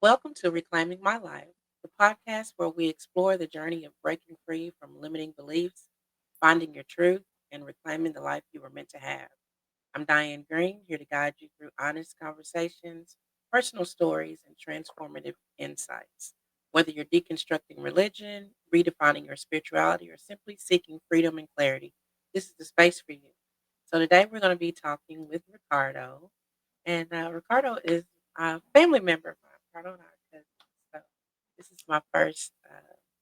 Welcome to Reclaiming My Life, the podcast where we explore the journey of breaking free from limiting beliefs, finding your truth, and reclaiming the life you were meant to have. I'm Diane Green, here to guide you through honest conversations, personal stories, and transformative insights. Whether you're deconstructing religion, redefining your spirituality, or simply seeking freedom and clarity, this is the space for you. So today we're going to be talking with Ricardo, and Ricardo is a family member of mine. Ricardo and I are cousins. So this is my first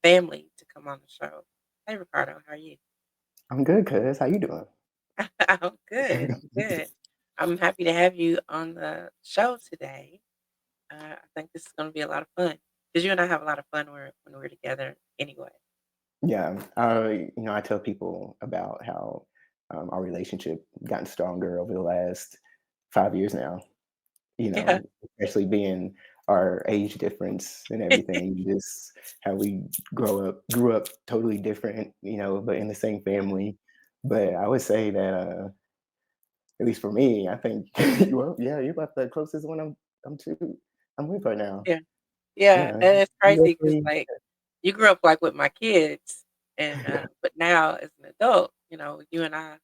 family to come on the show. Hey, Ricardo, how are you? I'm good, cuz. How you doing? I'm good. I'm good. I'm happy to have you on the show today. I think this is going to be a lot of fun because you and I have a lot of fun when we're together anyway. Yeah, I tell people about how our relationship gotten stronger over the last 5 years now. Yeah. Especially being our age difference and everything, just how we grew up totally different, but in the same family. But I would say that, at least for me, I think, well, yeah, you're about the closest one I'm with right now. Yeah. Yeah. Yeah, And it's you crazy because, actually, like, you grew up, like, with my kids, and, but now as an adult, you and I,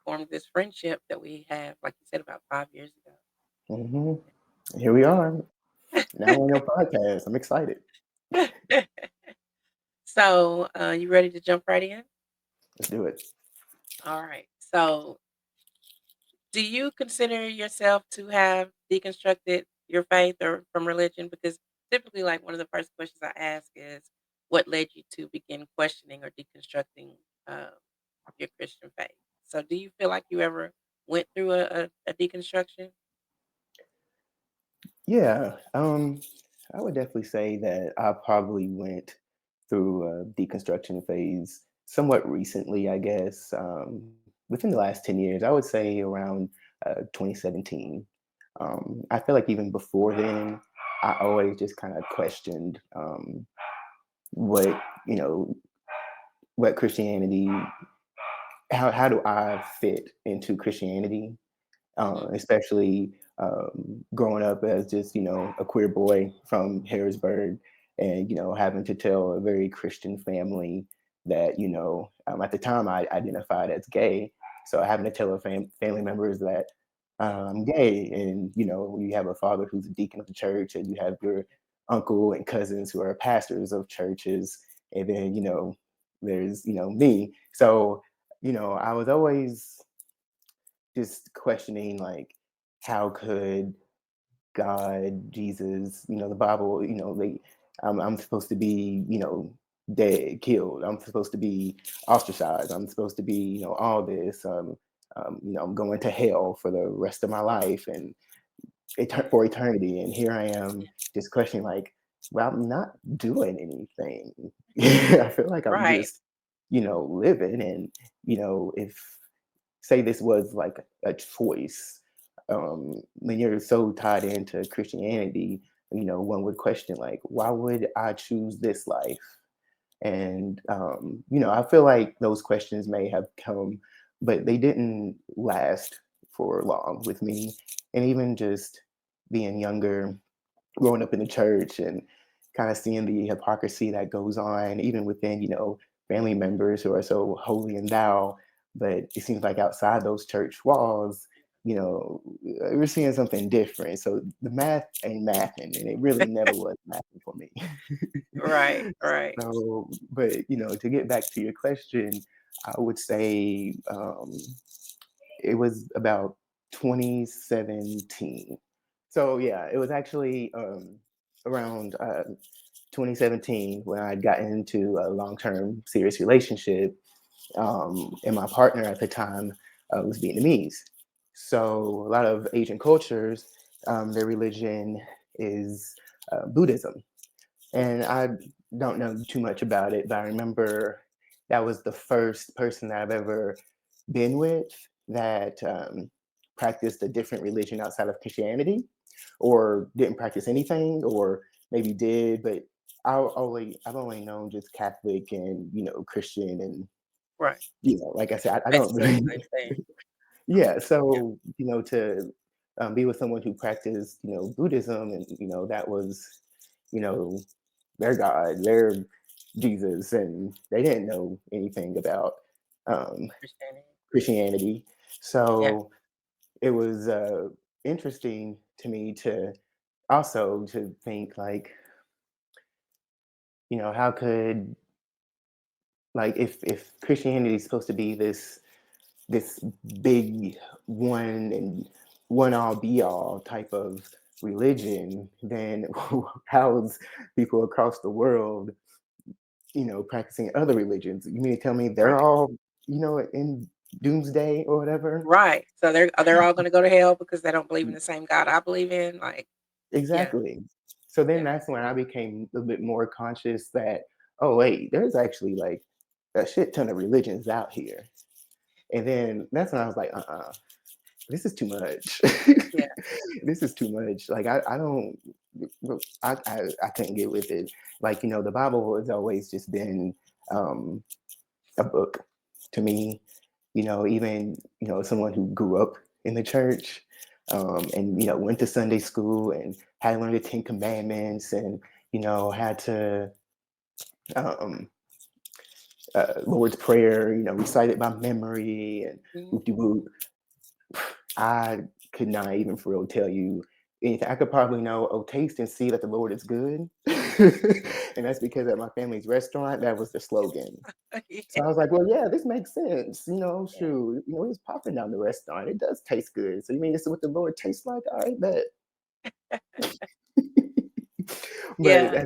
formed this friendship that we have, like you said, about 5 years hmm here we ago. are. Now on your podcast. I'm excited. Yeah. So, you ready to jump right in? Let's do it. Alright. So, do you consider yourself to have deconstructed your faith or from religion? Because typically, like, one of the first questions I ask is, what led you to begin questioning or deconstructing, um, your Christian faith? So do you feel like you ever went through a deconstruction? Yeah, I would definitely say that I probably went through a deconstruction phase somewhat recently, I guess. Within the last 10 years, I would say around 2017. I feel like even before then, I always just kind of questioned what, you know, what Christianity, how do I fit into Christianity, Mhm. especially growing up as just a queer boy from Harrisburg, and having to tell a very Christian family that at the time I identified as gay, so having to tell family members that I'm gay, and you have a father who's a deacon of the church, and you have your uncle and cousins who are pastors of churches, and then there's me. So I was always just questioning, like, how could God, Jesus, the Bible, I'm supposed to be, dead, killed. I'm supposed to be ostracized. I'm supposed to be, all this. I'm going to hell for the rest of my life and for eternity. And here I am just questioning, like, well, I'm not doing anything. I feel like I'm Right. just, living. And, if say this was like a choice, when you're so tied into Christianity, one would question, like, why would I choose this life? And I feel like those questions may have come, but they didn't last for long with me. And even just being younger, growing up in the church, and kind of seeing the hypocrisy that goes on even within family members who are so holy and thou, but it seems like outside those church walls, we're seeing something different. So the math ain't mathing, and it really never was mathing for me. Right, right. So, but to get back to your question, I would say it was about 2017. So yeah, it was actually around 2017 when I got into a long-term serious relationship, and my partner at the time was Vietnamese. So a lot of Asian cultures, their religion is Buddhism, and I don't know too much about it, but I remember that was the first person that I've ever been with that practiced a different religion outside of Christianity, or didn't practice anything, or maybe did, but I've only known just Catholic and Christian, and Right. like I said, I don't Basically the really. same thing. Yeah, Yeah. so to be with someone who practiced, Buddhism, and that was, you know, their God, their Jesus, and they didn't know anything about um, Understanding. Christianity. Yeah. So it was interesting to me to also to think like, how could, like, if Christianity is supposed to be this big one and one all be all type of religion, then how's people across the world, practicing other religions? You mean to tell me they're Right. all, in doomsday or whatever? Right. So they're all gonna go to hell because they don't believe in the same God I believe in? Like, yeah, Exactly. So then yeah, that's when I became a little bit more conscious that, oh wait, there's actually like a shit ton of religions out here. And then that's when I was like, this is too much. yeah, This is too much. Like I don't I couldn't get with it. Like, the Bible has always just been um a book to me, even, someone who grew up in the church, and, went to Sunday school and had to learn the Ten Commandments, and, had to, um, Lord's Prayer, recite it by memory and mhm, whoop de whoop. I could not even for real tell you anything. I could probably know, oh, taste and see that the Lord is good. And that's because at my family's restaurant, that was the slogan. So yeah, I was like, well, yeah, this makes sense. yeah, Shoot, it's popping down the restaurant. It does taste good. So you mean this is what the Lord tastes like? All right, bet. But yeah,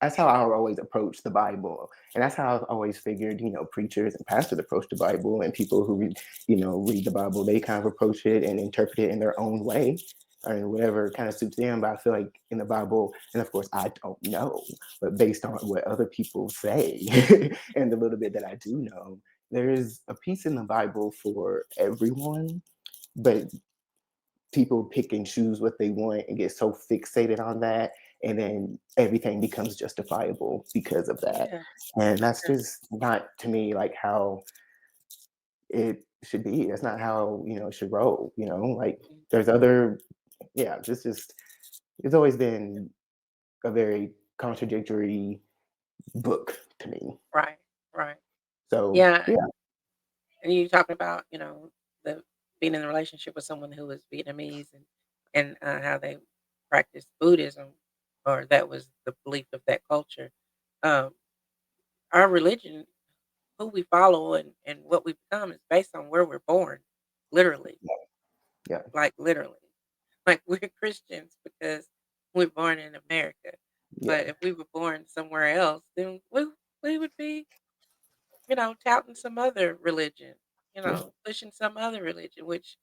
that's how I always approach the Bible. And that's how I've always figured, preachers and pastors approach the Bible, and people who read the Bible, they kind of approach it and interpret it in their own way, or whatever kind of suits them. But I feel like in the Bible, and of course I don't know, but based on what other people say and the little bit that I do know, there is a piece in the Bible for everyone, but people pick and choose what they want and get so fixated on that, and then everything becomes justifiable because of that. yeah, And that's yeah, just not, to me, like how it should be. That's not how, it should roll. Like, mhm, there's other, yeah, just it's always been a very contradictory book to me. right, right. So Yeah, yeah. and you talking about, the being in a relationship with someone who is Vietnamese, and how they practice Buddhism, or that was the belief of that culture. Um, our religion, who we follow and what we become is based on where we're born, literally, Yeah. like literally. Like we're Christians because we're born in America. Yeah. But if we were born somewhere else, then we would be, touting some other religion, Yeah. pushing some other religion, which,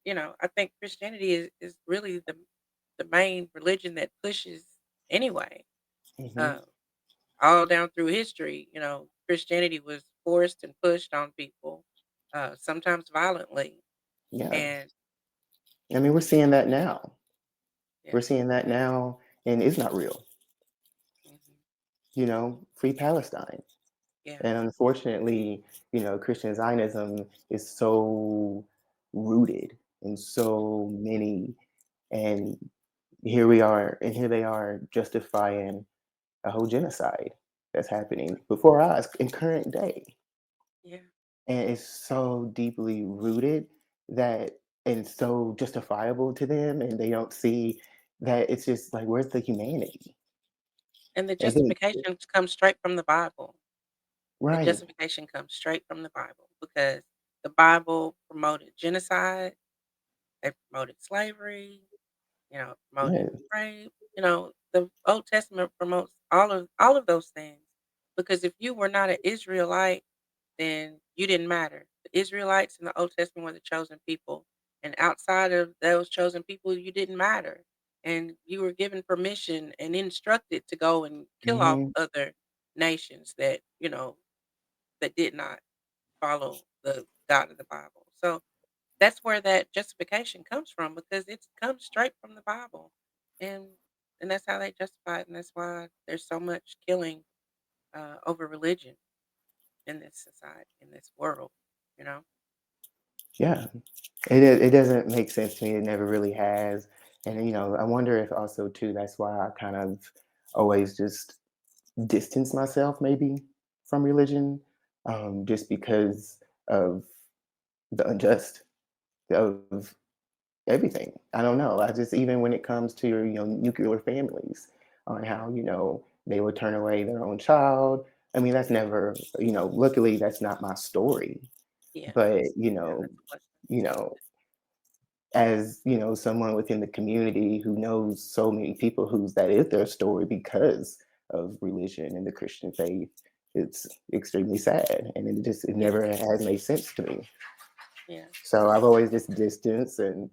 I think Christianity is really the main religion that pushes anyway. Hmm. Uh, all down through history, Christianity was forced and pushed on people, sometimes violently. Yeah. And I mean, we're seeing that now. yeah, We're seeing that now, and it's not real. mhm, Free Palestine. yeah, And unfortunately, Christian Zionism is so rooted in so many. And here we are, and here they are justifying a whole genocide that's happening before us in current day. yeah. And it's so deeply rooted that, and so justifiable to them, and they don't see that it's just like, where's the humanity? And the And then, justification comes straight from the Bible. The right. justification comes straight from the Bible because the Bible promoted genocide, it promoted slavery, promoted Yeah. rape. The Old Testament promotes all of those things. Because if you were not an Israelite, then you didn't matter. The Israelites in the Old Testament were the chosen people, and outside of those chosen people, you didn't matter. And you were given permission and instructed to go and kill off Hmm. other nations that did not follow the God of the Bible. So that's where that justification comes from because it comes straight from the Bible. And and that's how they justify it, and that's why there's so much killing over religion in this society, in this world, you know? Yeah. it doesn't make sense to me. It never really has. And I wonder if also too that's why I kind of always just distance myself maybe from religion, just because of the unjust of everything. I don't know. I just even when it comes to your nuclear families on how they would turn away their own child. I mean that's never luckily that's not my story, Yeah. but Yeah, that's a blessing. you know as someone within the community who knows so many people whose that is their story because of religion and the Christian faith, it's extremely sad and it Yeah. never has made sense to me. Yeah. So I've always just distanced and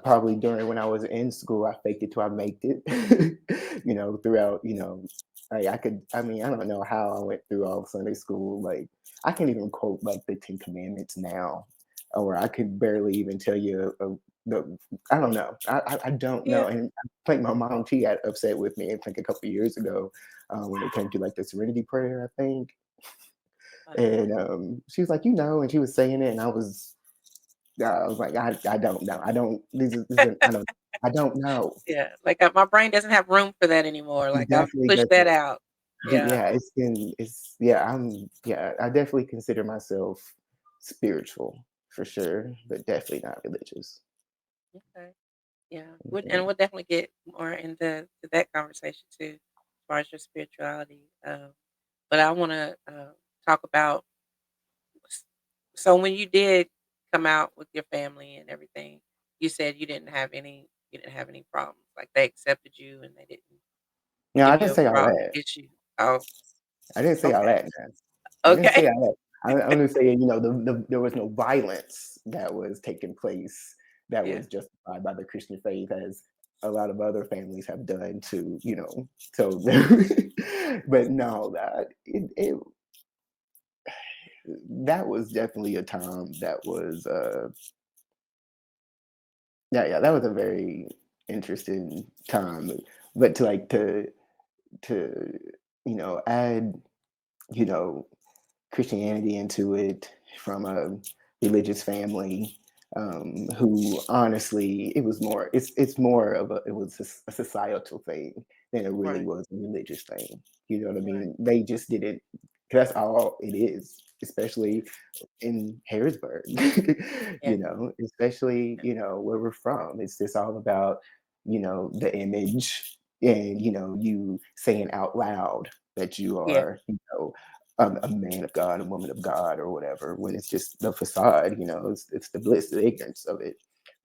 probably during when I was in school, I faked it till I made it. Throughout, I mean, I don't know how I went through all of Sunday school. Like, I can't even quote like the Ten Commandments now, or I could barely even tell you. The, I don't know. I don't know. Yeah. And I think my mom, she got upset with me, I think a couple of years ago when it came to like the Serenity Prayer, I think. Uh-huh. And she was like, and she was saying it, and I was like, I don't know. I don't. This is I don't know. Yeah, like, my brain doesn't have room for that anymore, It like, I've definitely pushed that doesn't. out. Yeah, Yeah, yeah. I definitely consider myself spiritual for sure, but definitely not religious. okay. Yeah, Mhm. we'll definitely get more into that conversation too, as far as your spirituality, but I wanna, talk about s so when you did come out with your family and everything, you said you didn't have any problems, like, they accepted you and they didn't No, I give didn't you a say all that. issue. Oh, I didn't say all okay. that, man. I didn't say Okay. all that. I'm just saying, there was no violence that was taking place that Yeah, was justified by the Christian faith, as a lot of other families have done to, so but no, that was definitely a time that was, yeah, that was a very interesting time. But to add, you know, Christianity into it from a religious family, who honestly it's more of it was a societal thing than it really right, was a religious thing. You know what I right. mean? They just didn't. That's all it is, especially in Harrisburg. Yeah, Especially yeah, where we're from. It's just all about the image and you saying out loud that you yeah, are a man of God, a woman of God, or whatever, when it's just the facade, it's the bliss, the ignorance of it.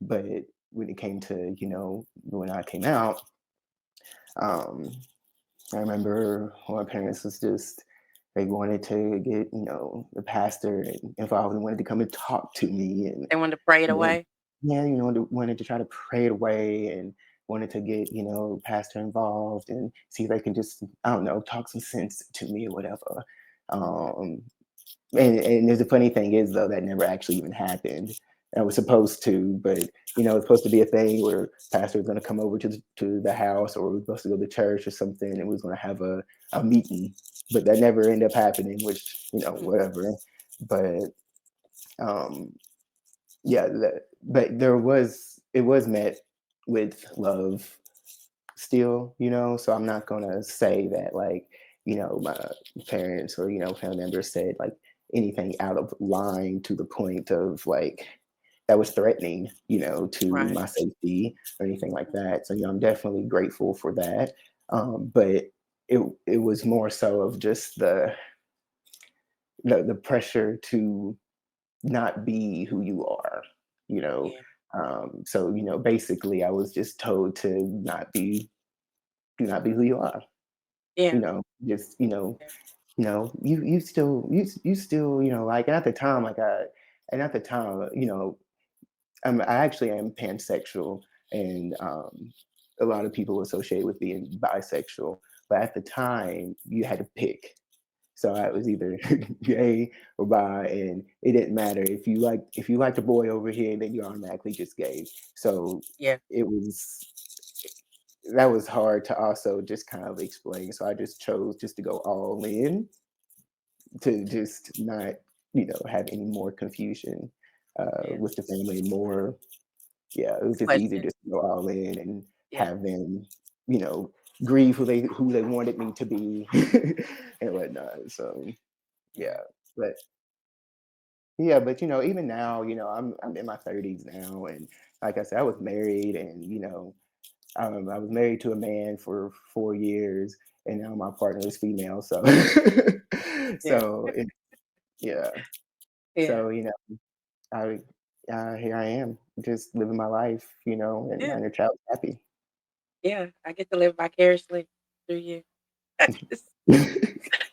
But when it came to, when I came out, um, I remember my parents was just, they wanted to get, the pastor involved and wanted to come and talk to me. And, they wanted to pray it you know, away? yeah, wanted to try to pray it away and wanted to get, pastor involved and see if they can just, I don't know, talk some sense to me or whatever. Mhm, Um, and there's the funny thing is though that never actually even happened. I was supposed to, but it's supposed to be a thing where pastor was going to come over to the house, or we are supposed to go to church or something, and we was going to have a meeting, but that never ended up happening. Which mhm, whatever. But um, yeah, but it was met with love still, so I'm not gonna say that like, my parents or, family members said like anything out of line to the point of like that was threatening, to right, my safety or anything like mhm, that. So, I'm definitely grateful for that. But it was more so of just the pressure to not be who you are, you know. yeah, So, basically I was just told to not be who you are. yeah, Just yeah, you still like at the time like I and at the time I actually am pansexual, and a lot of people associate with being bisexual, but at the time you had to pick. So I mhm, was either gay or bi, and it didn't matter if you liked a boy over here, then you automatically just gay. So yeah, it was that was hard to also just kind of explain. So I just chose just to go all in to just not have any more confusion. Yeah. with the family more. Yeah, it was just easier Question. just to go all in and Yeah. have them, you know, grieve who they wanted me to be and whatnot. So Yeah. yeah, but yeah, but even now, I'm in my 30s now, and like I said, I was married, and I was married to a man for 4 years, and now my partner is female. So, Yeah. so yeah, Yeah. so I here I am, just living my life, and my Yeah. inner child's happy. Yeah. I get to live vicariously through you.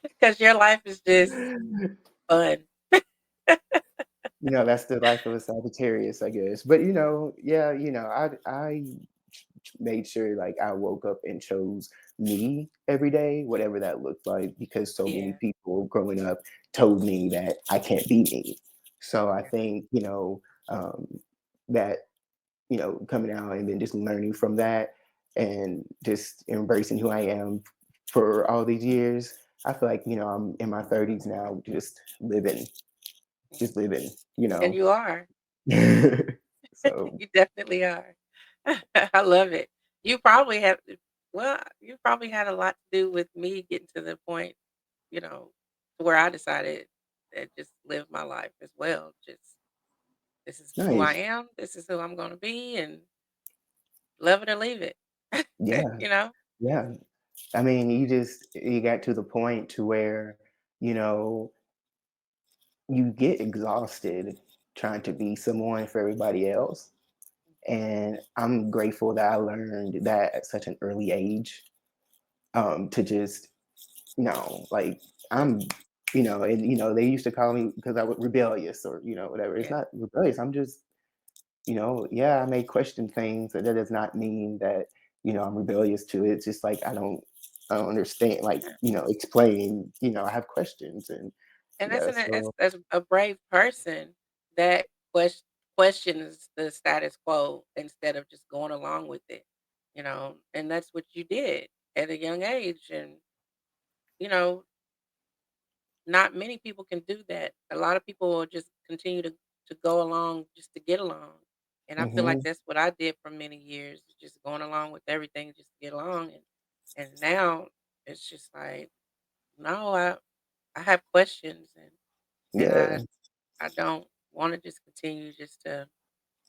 Because your life is just fun. That's the life of a Sagittarius, I guess. But yeah, I made sure like I woke up and chose me every day, whatever that looked like, because so many Yeah. people growing up told me that I can't be me. So I Yeah. think, that, coming out and then just learning from that and just embracing who I am for all these years, I feel like, I'm in my 30s now, Yeah. just living, And you are. so You definitely are. I love it. You probably have well, you probably had a lot to do with me getting to the point, you know, to where I decided that just live my life as well. Just this is who I nice. am, this is who I'm gonna be, and love it or leave it. Yeah. You know? Yeah. I mean, you got to the point to where, you know, you get exhausted trying to be someone for everybody else. And I'm grateful that I learned that at such an early age, to just, like I'm, and they used to call me because I was rebellious or, whatever. It's Yeah. not rebellious. I'm just, yeah, I may question things, but that does not mean that, I'm rebellious to it. It's just like I don't understand, like, Yeah. explain, I have questions and And that's yeah, an so that's a brave person that ques questions the status quo instead of just going along with it, and that's what you did at a young age, and, you know, not many people can do that. A lot of people will just continue to go along just to get along, and I feel like mhm, that's what I did for many years, just going along with everything just to get along, and now it's just like, no, I have questions, and yeah, I don't wanna just continue just to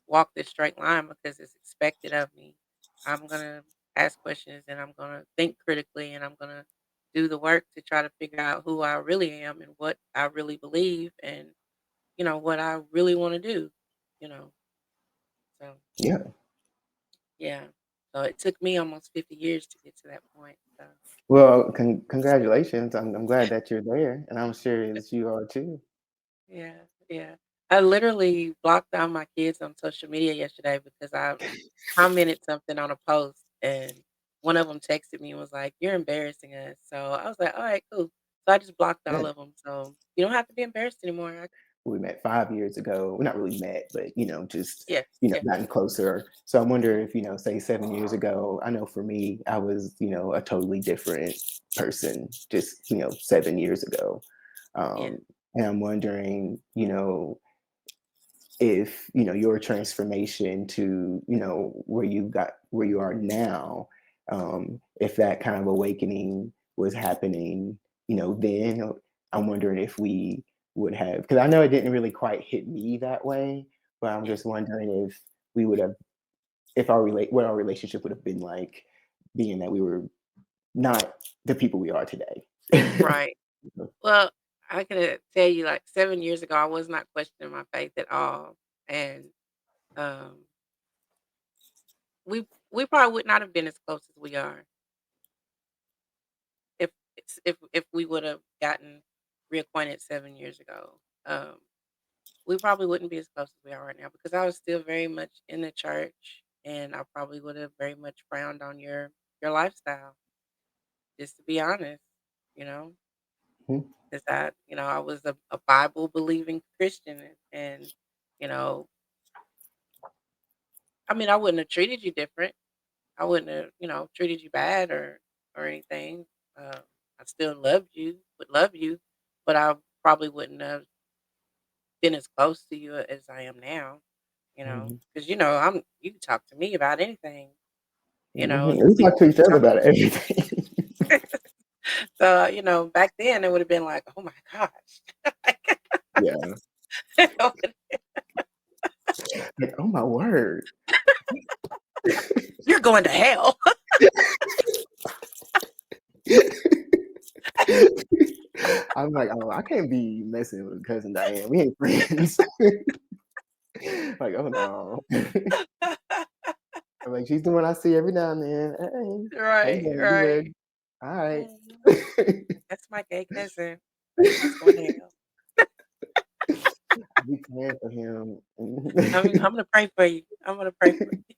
walk this straight line because it's expected of me. I'm gonna ask questions, and I'm gonna think critically, and I'm gonna do the work to try to figure out who I really am and what I really believe and, what I really wanna do, you know? So, yeah. yeah. So it took me almost 50 years to get to that point, so Well, congratulations. I'm glad that you're there, and I'm sure that you are too. yeah, yeah. I literally blocked out my kids on social media yesterday because I commented something on a post, and one of them texted me and was like, "You're embarrassing us." So I was like, "Alright, cool." So I just blocked all Yeah. of them. So you don't have to be embarrassed anymore. We met 5 years ago. We're not really met, but just Yeah, yeah, gotten closer. So I wonder mhm, if say 7 years ago. I know for me, I was a totally different person. Just 7 years ago, yeah, and I'm wondering if your transformation to where you are now, if that kind of awakening was happening then. I'm wondering if we would have, because I know it didn't really quite hit me that way, but I'm yeah. just wondering if we would have, if our relate what our relationship would have been like, being that we were not the people we are today. Right. Well, I can tell you, like, 7 years ago, I was not questioning my faith at all, and, um, we probably would not have been as close as we are if we would have gotten reacquainted 7 years ago. We probably wouldn't be as close as we are right now because I was still very much in the church, and I probably would have very much frowned on your lifestyle, just to be honest, you know, Mhm. because I was a Bible believing Christian, and you know, I mean, I wouldn't have treated you different. I wouldn't have, treated you bad or anything. I still loved you, would love you, but I probably wouldn't have been as close to you as I am now, Mhm. because you can talk to me about anything, Mhm. and We talk to we each can other talk. about everything. So, back then it would have been like, oh my gosh. Yeah. Like, oh my word. You're going to hell. I'm like, oh, I can't be messing with cousin Diane. We ain't friends. Like, oh no. I'm like, she's the one I see every now and then. Hey, how you Right, doing? You right. good? All right. Mhm. That's my gay cousin. He's going to hell. I be praying for him. I'm gonna pray for you. I'm gonna pray for you.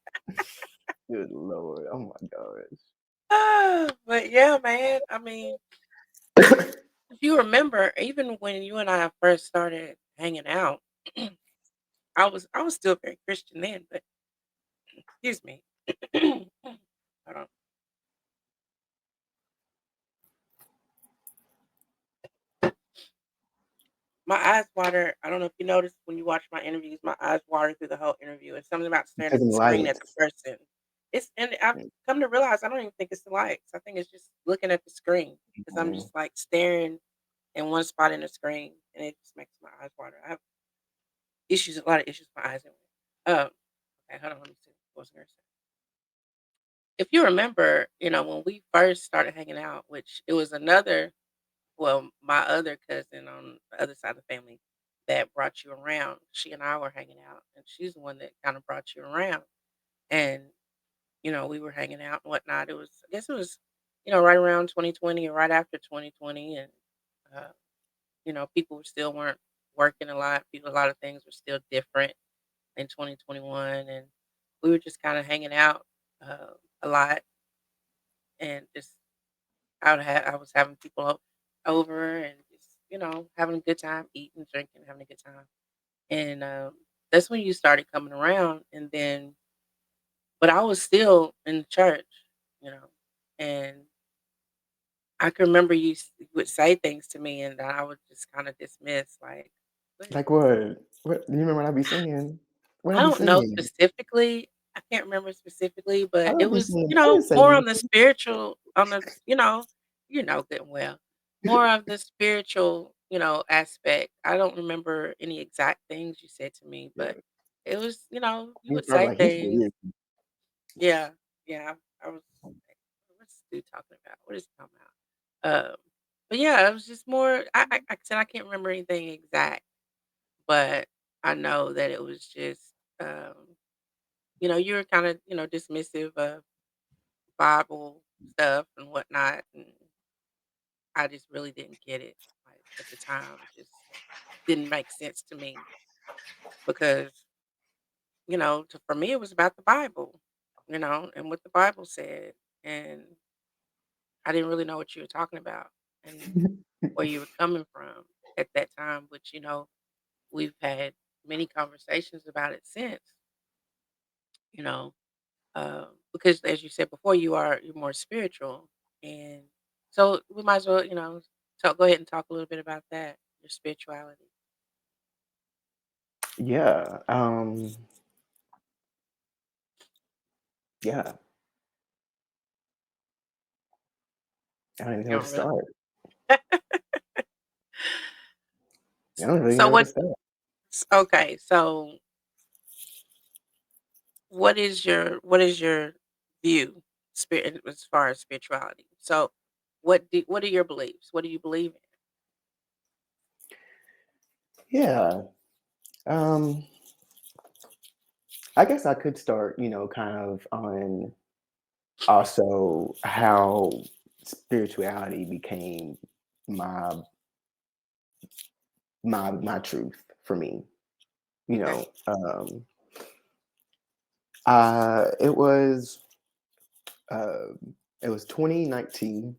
Good Lord. Oh my gosh. But yeah, man. I mean, if you remember, even when you and I first started hanging out, I was still very Christian then, but excuse me. Hold on. My eyes water. I don't know if you noticed when you watch my interviews, my eyes water through the whole interview. It's something about staring Because at in the screen at the lights. person. And I've come to realize I don't even think it's the lights. I think it's just looking at the screen because I'm Mhm. just like staring in one spot in the screen, and it just makes my eyes water. I have a lot of issues with my eyes anyway. Okay, hold on, let me see. What was I gonna say? If you remember, when we first started hanging out, which it was my other cousin on the other side of the family that brought you around. She and I were hanging out, and she's the one that kind of brought you around. And we were hanging out and whatnot. I guess it was, right around 2020 or right after 2020, and uh, people still weren't working a lot. A lot of things were still different in 2021, and we were just kind of hanging out a lot, and just I was having people over and just having a good time, eating, drinking, having a good time, and that's when you started coming around, and then but I was still in the church, you know, and I can remember you would say things to me, and I would just kind of dismiss, like, "What?" Like what? What do you remember what I be saying? What I I be don't know saying? specifically. I can't remember specifically, I but it don't be was, saying I didn't say more on the nothing. spiritual, good and well, more of the spiritual, aspect. I don't remember any exact things you said to me, but Yeah. it was, you He's would probably say like, he's things. weird. Yeah, yeah. I was like, what's this dude talking about? What is he talking about? But yeah, it was just more. Like I said, I can't remember anything exact, but I know that it was just. You were kind of, dismissive of Bible stuff and whatnot, and I just really didn't get it. Like at the time, it just didn't make sense to me because, for me, it was about the Bible, and what the Bible said, and I didn't really know what you were talking about and where you were coming from at that time. Which we've had many conversations about it since, you know, because as you said before, you're more spiritual, and so we might as well, talk. Go ahead and talk a little bit about that, your spirituality. Yeah. Yeah. I don't even know You where to don't really. start. I don't really So know where to what? start. Okay, so what is your view, spirit as far as spirituality? So what are your beliefs? What do you believe in? Yeah. Um, I guess I could start, kind of on also how spirituality became my my truth for me. You Okay, know, it was uh, it was 2019,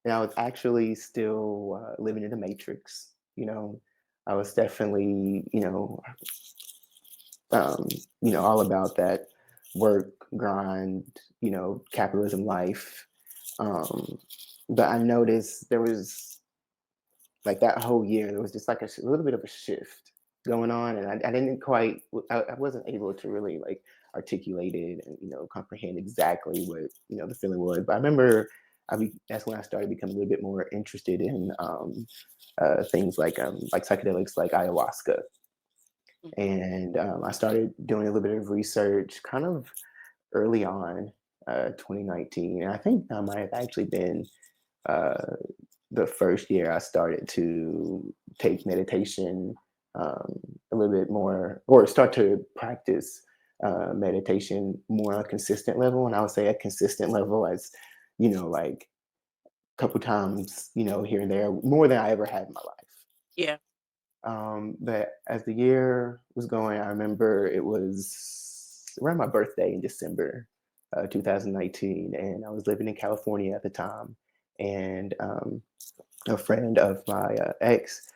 and I was actually still living in the matrix. I was definitely um, all about that work grind, capitalism life. Um, but I noticed there was like that whole year there was just like a little bit of a shift going on, and I didn't quite, I wasn't able to really like articulate it and comprehend exactly what the feeling was. But I remember that's when I started becoming a little bit more interested in things like psychedelics like ayahuasca, Mhm. and I started doing a little bit of research kind of early on, 2019, and I think that might have actually been uh, the first year I started to take meditation um, a little bit more, or start to practice meditation more on a consistent level. And I would say a consistent level as, like a couple times, here and there, more than I ever had in my life. Yeah. But as the year was going, I remember it was around my birthday in December 2019, and I was living in California at the time. And a friend of my ex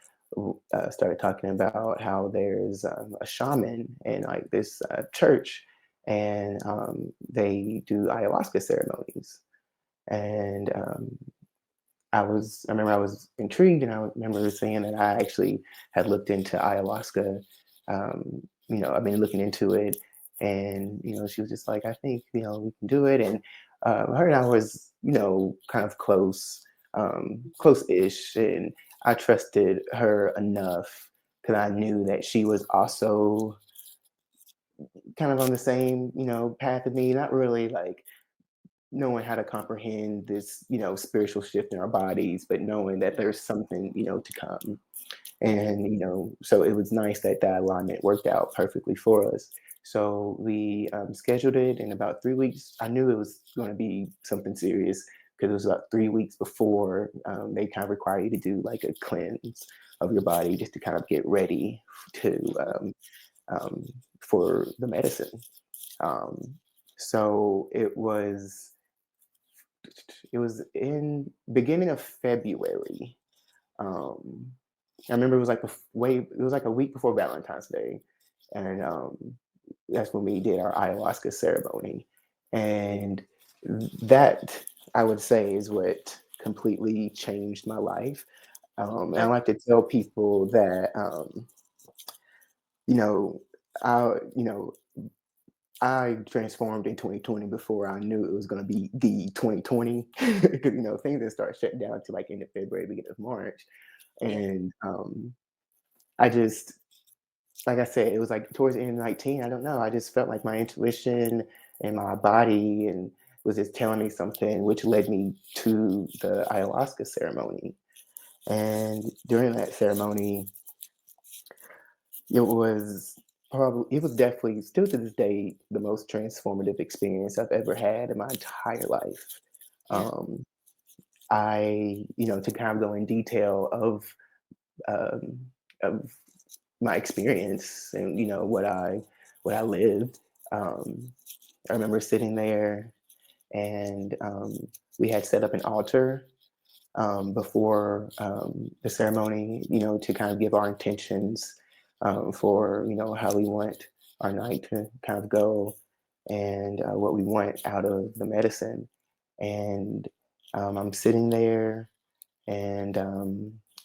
started talking about how there's a shaman in like this church, and they do ayahuasca ceremonies. And I remember I was intrigued, and I remember saying that I actually had looked into ayahuasca. I've been looking into it, and she was just like, I think we can do it. And her and I was kind of close-ish, and I trusted her enough because I knew that she was also kind of on the same path of me, not really like knowing how to comprehend this, spiritual shift in our bodies, but knowing that Mhm. there's something, to come. Yeah. And, so it was nice that that alignment worked out perfectly for us. So we scheduled it in about 3 weeks. I knew it was going to be something serious because it was about 3 weeks before they kind of require you to do like a cleanse of your body just to kind of get ready to Mhm. um, for the medicine. Um, so it was in beginning of February. Um, I remember it was like it was like a week before Valentine's Day, and that's when we did our ayahuasca ceremony, and that I would say is what completely changed my life. And I Okay. like to tell people that you know, I I transformed in 2020 before I knew it was going to be the 2020 because things didn't start shutting down to like end of February, beginning of March, Yeah. and I just like I said, it was like towards the end of 19. I don't know. I just felt like my intuition and my body and was just telling me something, which led me to the ayahuasca ceremony. And during that ceremony, it was it was definitely still to this day the most transformative experience I've ever had in my entire life. Yeah. Um, to kind of go in detail um, of my experience and what I lived. Um, I remember sitting there, and we had set up an altar before the ceremony, to kind of give our intentions for how we want our night to kind of go, and what we want out of the medicine. And I'm sitting there, and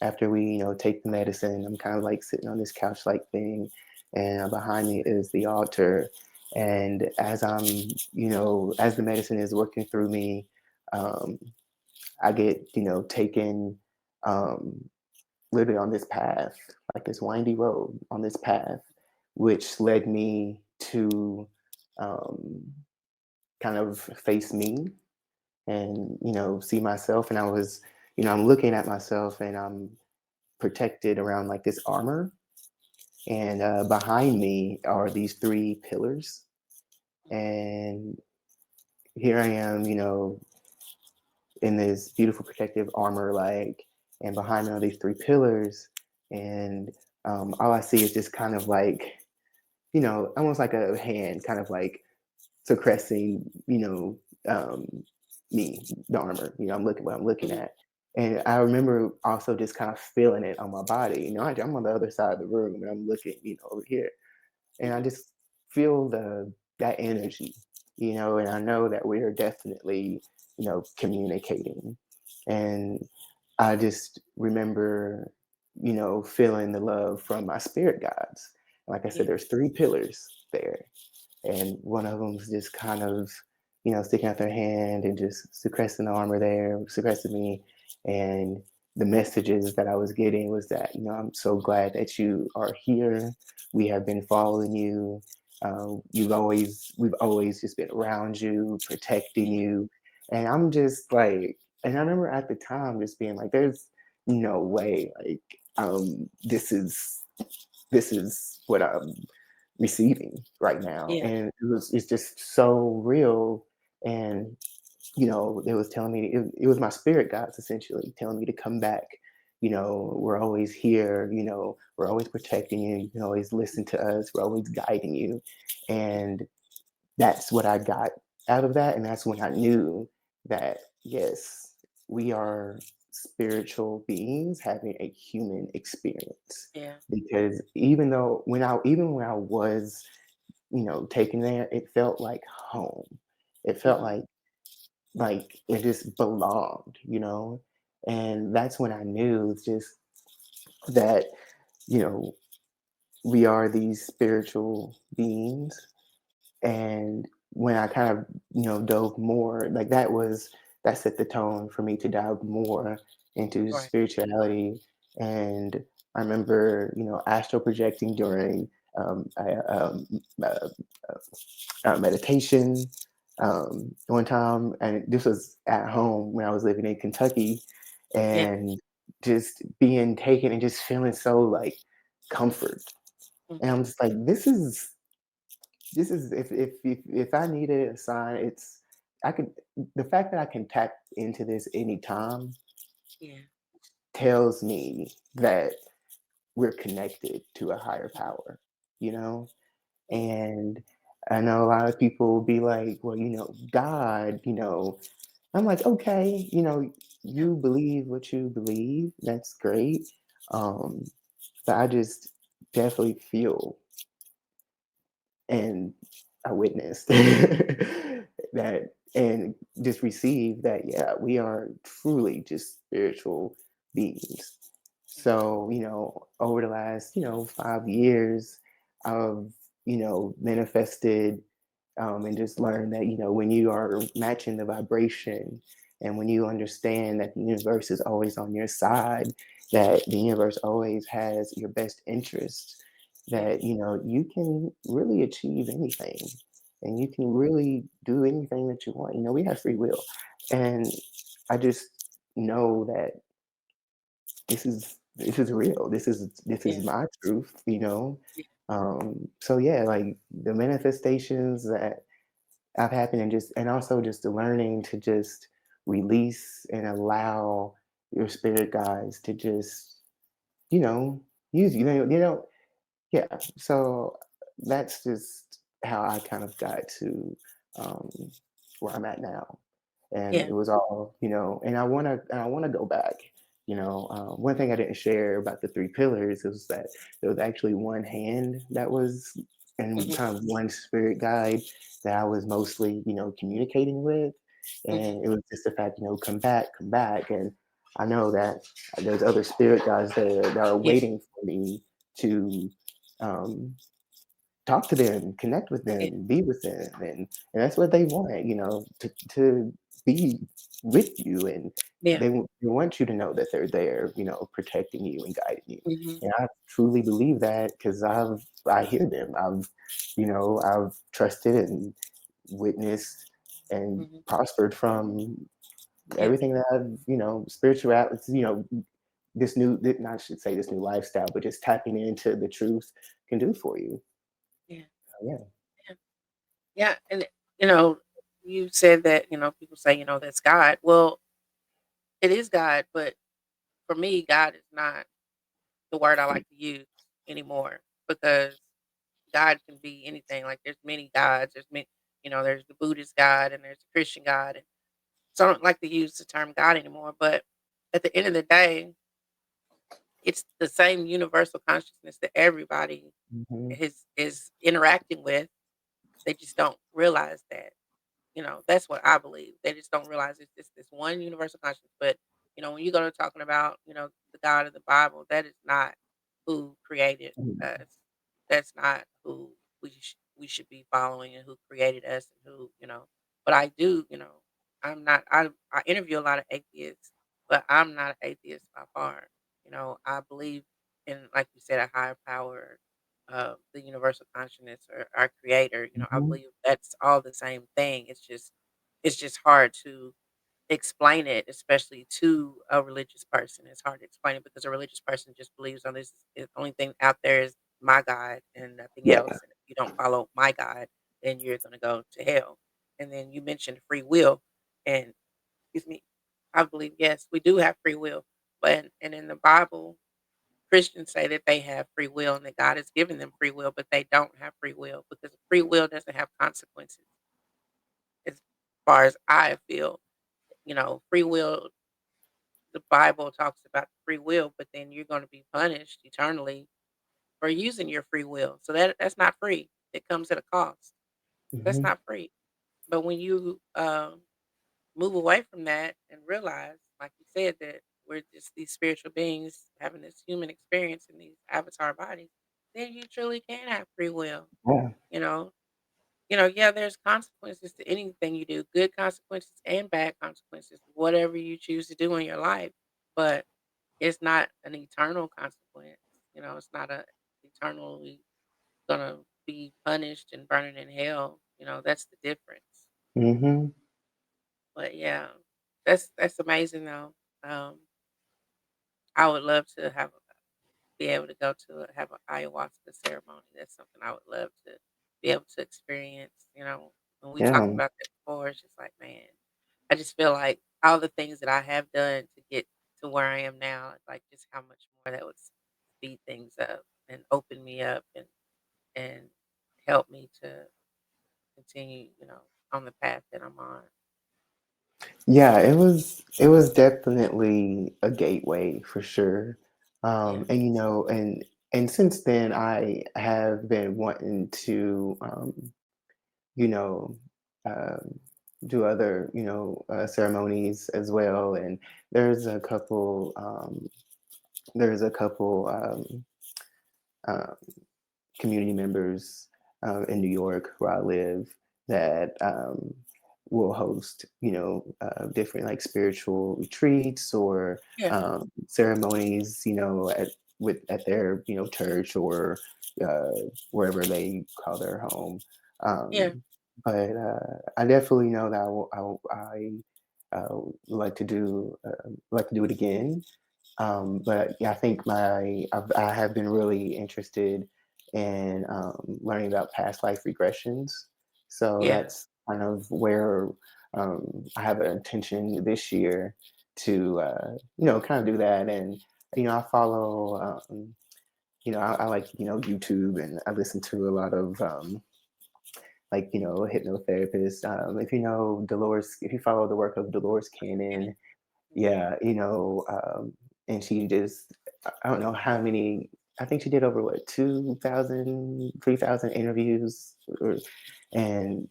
after we take the medicine, I'm kind of like sitting on this couch like thing, and behind me is the altar. And as as the medicine is working through me, um, I get, taken um, literally on this path, like this windy road on this path, which led me to um, kind of face me and, see myself. And I was, I'm looking at myself, and I'm protected around like this armor. And behind me are these three pillars. And here I am, in this beautiful protective armor, like, and behind me are these three pillars, and all I see is just kind of like, almost like a hand, kind of like suppressing, me, the armor. I'm looking what I'm looking Mhm. at, and I remember also just kind of feeling it on my body. I'm on the other side of the room, and I'm looking, over here, and I Mhm. just feel that energy, and I know that we are definitely, communicating. And I just remember feeling the love from my spirit guides. Like I said, Yeah. there's three pillars there, and one of them's just kind of sticking out their hand and just suppressing the armor there, suppressing me. And the messages that I was getting was that I'm so glad that you are here. We have been following you. We've always just been around you, protecting Yeah. you. And I'm just like, and I remember at the time just being like, there's no way, like, this is what I'm receiving right now. Yeah. And it's just so real. And it was telling me, it was my spirit guides essentially telling me to come back. We're always here. We're always protecting you. You can always listen to us. We're always guiding you. And that's what I got out of that. And that's when I knew that, yes, we are spiritual beings having a human experience. Yeah. Because even when I was, taken there, it felt like home. It felt Mhm. like it just belonged. And that's when I knew just that, you know, we are these spiritual beings. And when I kind of dove more, like that set the tone for me to dive more into Right. spirituality. And I remember astral projecting during uh, meditation one time, and this was at home when I was living in Kentucky, Yeah. and just being taken and just feeling so like comfort. And Mhm. I'm just like, this is if I needed a sign, I could the fact that I can tap into this anytime Yeah. tells me that we're connected to a higher Mhm. power, you know? Yeah. And I know a lot of people will be like, well, God, I'm like, okay, Yeah. you believe what you believe. That's great. Um, but I just definitely feel and I witnessed that and just received that, yeah, we are truly just spiritual beings. Yeah. So, over the last, 5 years, I've, manifested and just learned that, when you are matching the vibration and when you understand that the universe is always on your side, that the universe always has your best interest, Yeah. that you can really achieve anything and you can really do anything that you want. We have free will. And I just know that this is real. This is Yeah. my truth. Yeah. So yeah, like the manifestations that have happened, and also just the learning to just release and allow your spirit guides to just you know use you. They don't Yeah, so that's just how I kind of got to um, where I'm at now, and Yeah. it was all and I want to go back. One thing I didn't share about the three pillars is that there was actually one hand that was and Mhm. kind of one spirit guide that I was mostly communicating with, Mhm. and it was just the fact come back, and I know that there's other spirit guides there that are Yeah. waiting for me to um, talk to them, connect with Yeah. them, be with them, and that's what they want, to be with you, and Yeah. they want you to know that they're there, protecting you and guiding you. Mhm. And I truly believe that because I hear them. I've trusted and witnessed and Mhm. prospered from Yeah. everything that I've, spirituality, I should say this new lifestyle, but just tapping into the truth can do for you. Yeah. Yeah. Yeah. Yeah. And you know, you said that people say that's God. Well, it is God, but for me, God is not the word I like to use anymore because God can be anything. Like there's many gods. There's many. There's the Buddhist God and there's the Christian God, and so I don't like to use the term God anymore. But at the end of the day, it's the same universal consciousness that everybody Mhm. is interacting with. They just don't realize that. That's what I believe. They just don't realize it's just this one universal consciousness. But when you go to talking about, the God of the Bible, that is not who created Mhm. us. That's not who we should be following and who created us and who, but I do, I'm not I interview a lot of atheists, but I'm not an atheist by far. I believe in, like you said, a higher power, the universal consciousness or our creator. I Mhm. believe that's all the same thing. It's just hard to explain it, especially to a religious person. It's hard to explain it because a religious person just believes on this. The only thing out there is my God and nothing Yeah. else. And if you don't follow my God, then you're going to go to hell. And then you mentioned free will, and excuse me, I believe yes, we do have free will, but and in the Bible, Christians say that they have free will and that God has given them free will, but they don't have free will because free will doesn't have consequences. As far as I feel, free will, the Bible talks about free will, but then you're going to be punished eternally for using your free will. So that's not free. It comes at a cost. That's Mhm. not free. But when you move away from that and realize, like you said, that we're just these spiritual beings having this human experience in these avatar bodies, then you truly can have free will. Yeah. You know, yeah, there's consequences to anything you do, good consequences and bad consequences, whatever you choose to do in your life. But it's not an eternal consequence. It's not a eternally gonna be punished and burning in hell. That's the difference. Mhm. But yeah, that's amazing though. Um, I would love to be able to go to have an ayahuasca ceremony. That's something I would love to be able to experience. When we talked Yeah. about that before, it's just like, man, I just feel like all the things that I have done to get to where I am now, like just how much more that would speed things up and open me up and help me to continue, on the path that I'm on. Yeah, it was definitely a gateway for sure. Yeah, And and since then I have been wanting to you know, um, do other, ceremonies as well. And there's a couple, there's a couple uh, community members in New York where I live that will host, different like spiritual retreats or yeah, ceremonies, at their, church or uh, wherever they call their home. yeah, But I definitely know that would like to do it again. But yeah, I think I have been really interested in learning about past life regressions. So yeah, that's kind of where I have an intention this year to kind of do that. And I follow I like YouTube, and I listen to a lot of like hypnotherapists. If you know Dolores, if you follow the work of Dolores Kenny. Cannon, Mhm. yeah, and she just, I don't know how many, I think she did over what, 2,000, 3,000 interviews, and,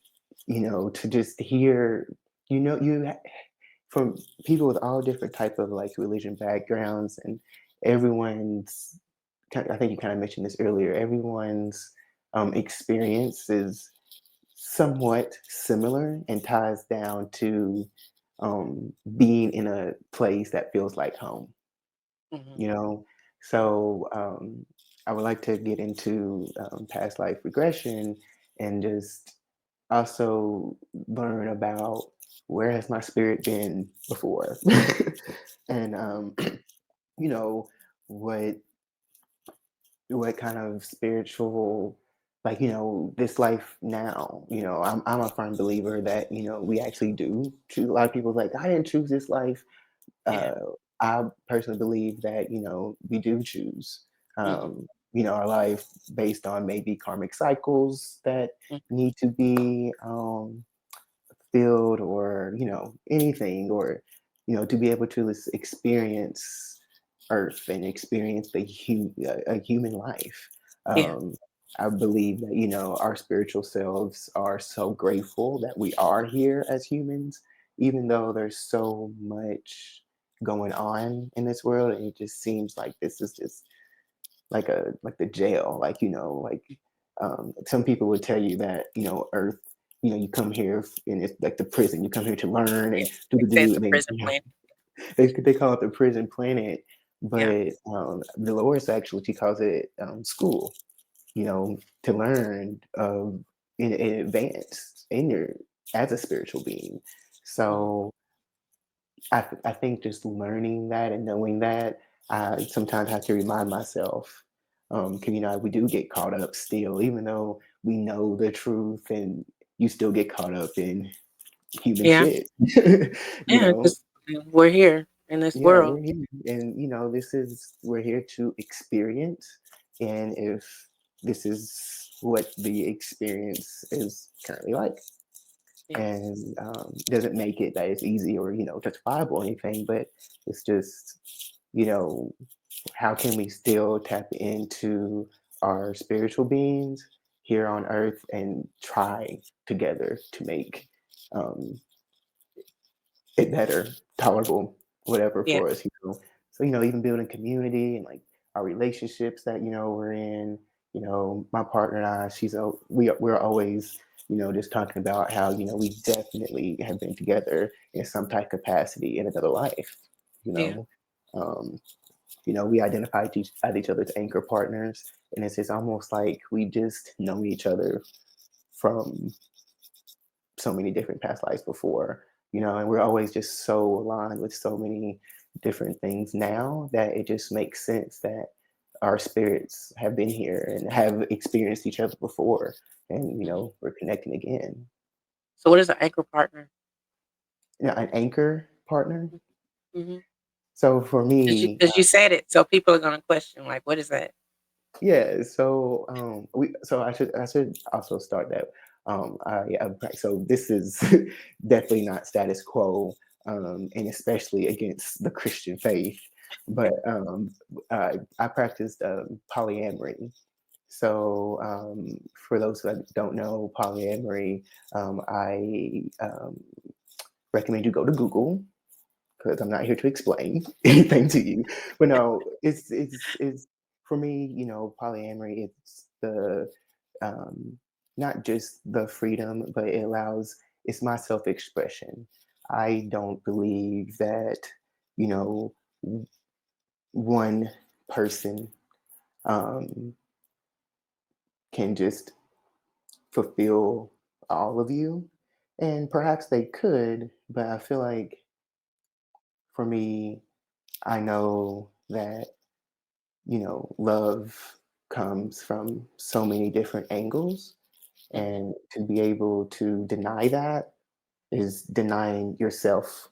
to just hear, you, from people with all different type of like religion backgrounds, and everyone's, I think you kind of mentioned this earlier, everyone's experience is somewhat similar and ties down to being in a place that feels like home, Mhm. you know? So I would like to get into past life regression and just also learn about where has my spirit been before and you know what what kind of spiritual, like, this life now, I'm a firm believer that we actually do choose. A lot of people like, I didn't choose this life. Yeah. uh I personally believe that we do choose Mhm. our life based on maybe karmic cycles that Mm. need to be field, or anything, or to be able to experience earth and experience a human life. Yeah. um, I believe that our spiritual selves are so grateful that we are here as humans, even though there's so much going on in this world, and it just seems like this is just like the jail, like like some people would tell you that Earth, you come here and it's like the prison. You come here to learn Yeah. and do They do say it's do. a And then prison planet. they call it the prison planet, Yeah. but Dolores actually she calls it school. To learn in advance in your as a spiritual being. Mhm. So I think just learning that and knowing that, I sometimes have to remind myself, 'cause, we do get caught up still, even though we know the truth, and you still get caught up in human Yeah. shit. you Yeah, know, 'cause we're here in this yeah, world. we're here, and we're here to experience, and if this is what the experience is currently like, Yes. and doesn't make it that it's easy or justifiable or anything, but it's just you know how can we still tap into our spiritual beings here on earth and try together to make um, it better, tolerable, whatever Yeah. for us. So even building community and like our relationships that we're in. My partner and I, we're always just talking about how we definitely have been together in some type of capacity in another life. You Yeah. know, um, we identify as each other's anchor partners, and it's almost like we just know each other from so many different past lives before, and we're always just so aligned with so many different things now that it just makes sense that our spirits have been here and have experienced each other before, and Mhm. we're connecting again. So what is an anchor partner? An anchor partner. Mhm. So for Because you me, 'cause you said it, so people are gonna question, like, "What is that?" yeah. So I should also start that. So this is definitely not status quo, and especially against the Christian faith. But I practiced polyamory. So for those that don't know polyamory, I recommend you go to Google because I'm not here to explain anything to you. But no, it's for me. Polyamory. It's the um, not just the freedom, but it allows. It's my self-expression. I don't believe that you know one person um, can just fulfill all of you, and perhaps they could, but I feel like for me, I know that love comes from so many different angles. Mhm. And to be able to deny that is denying yourself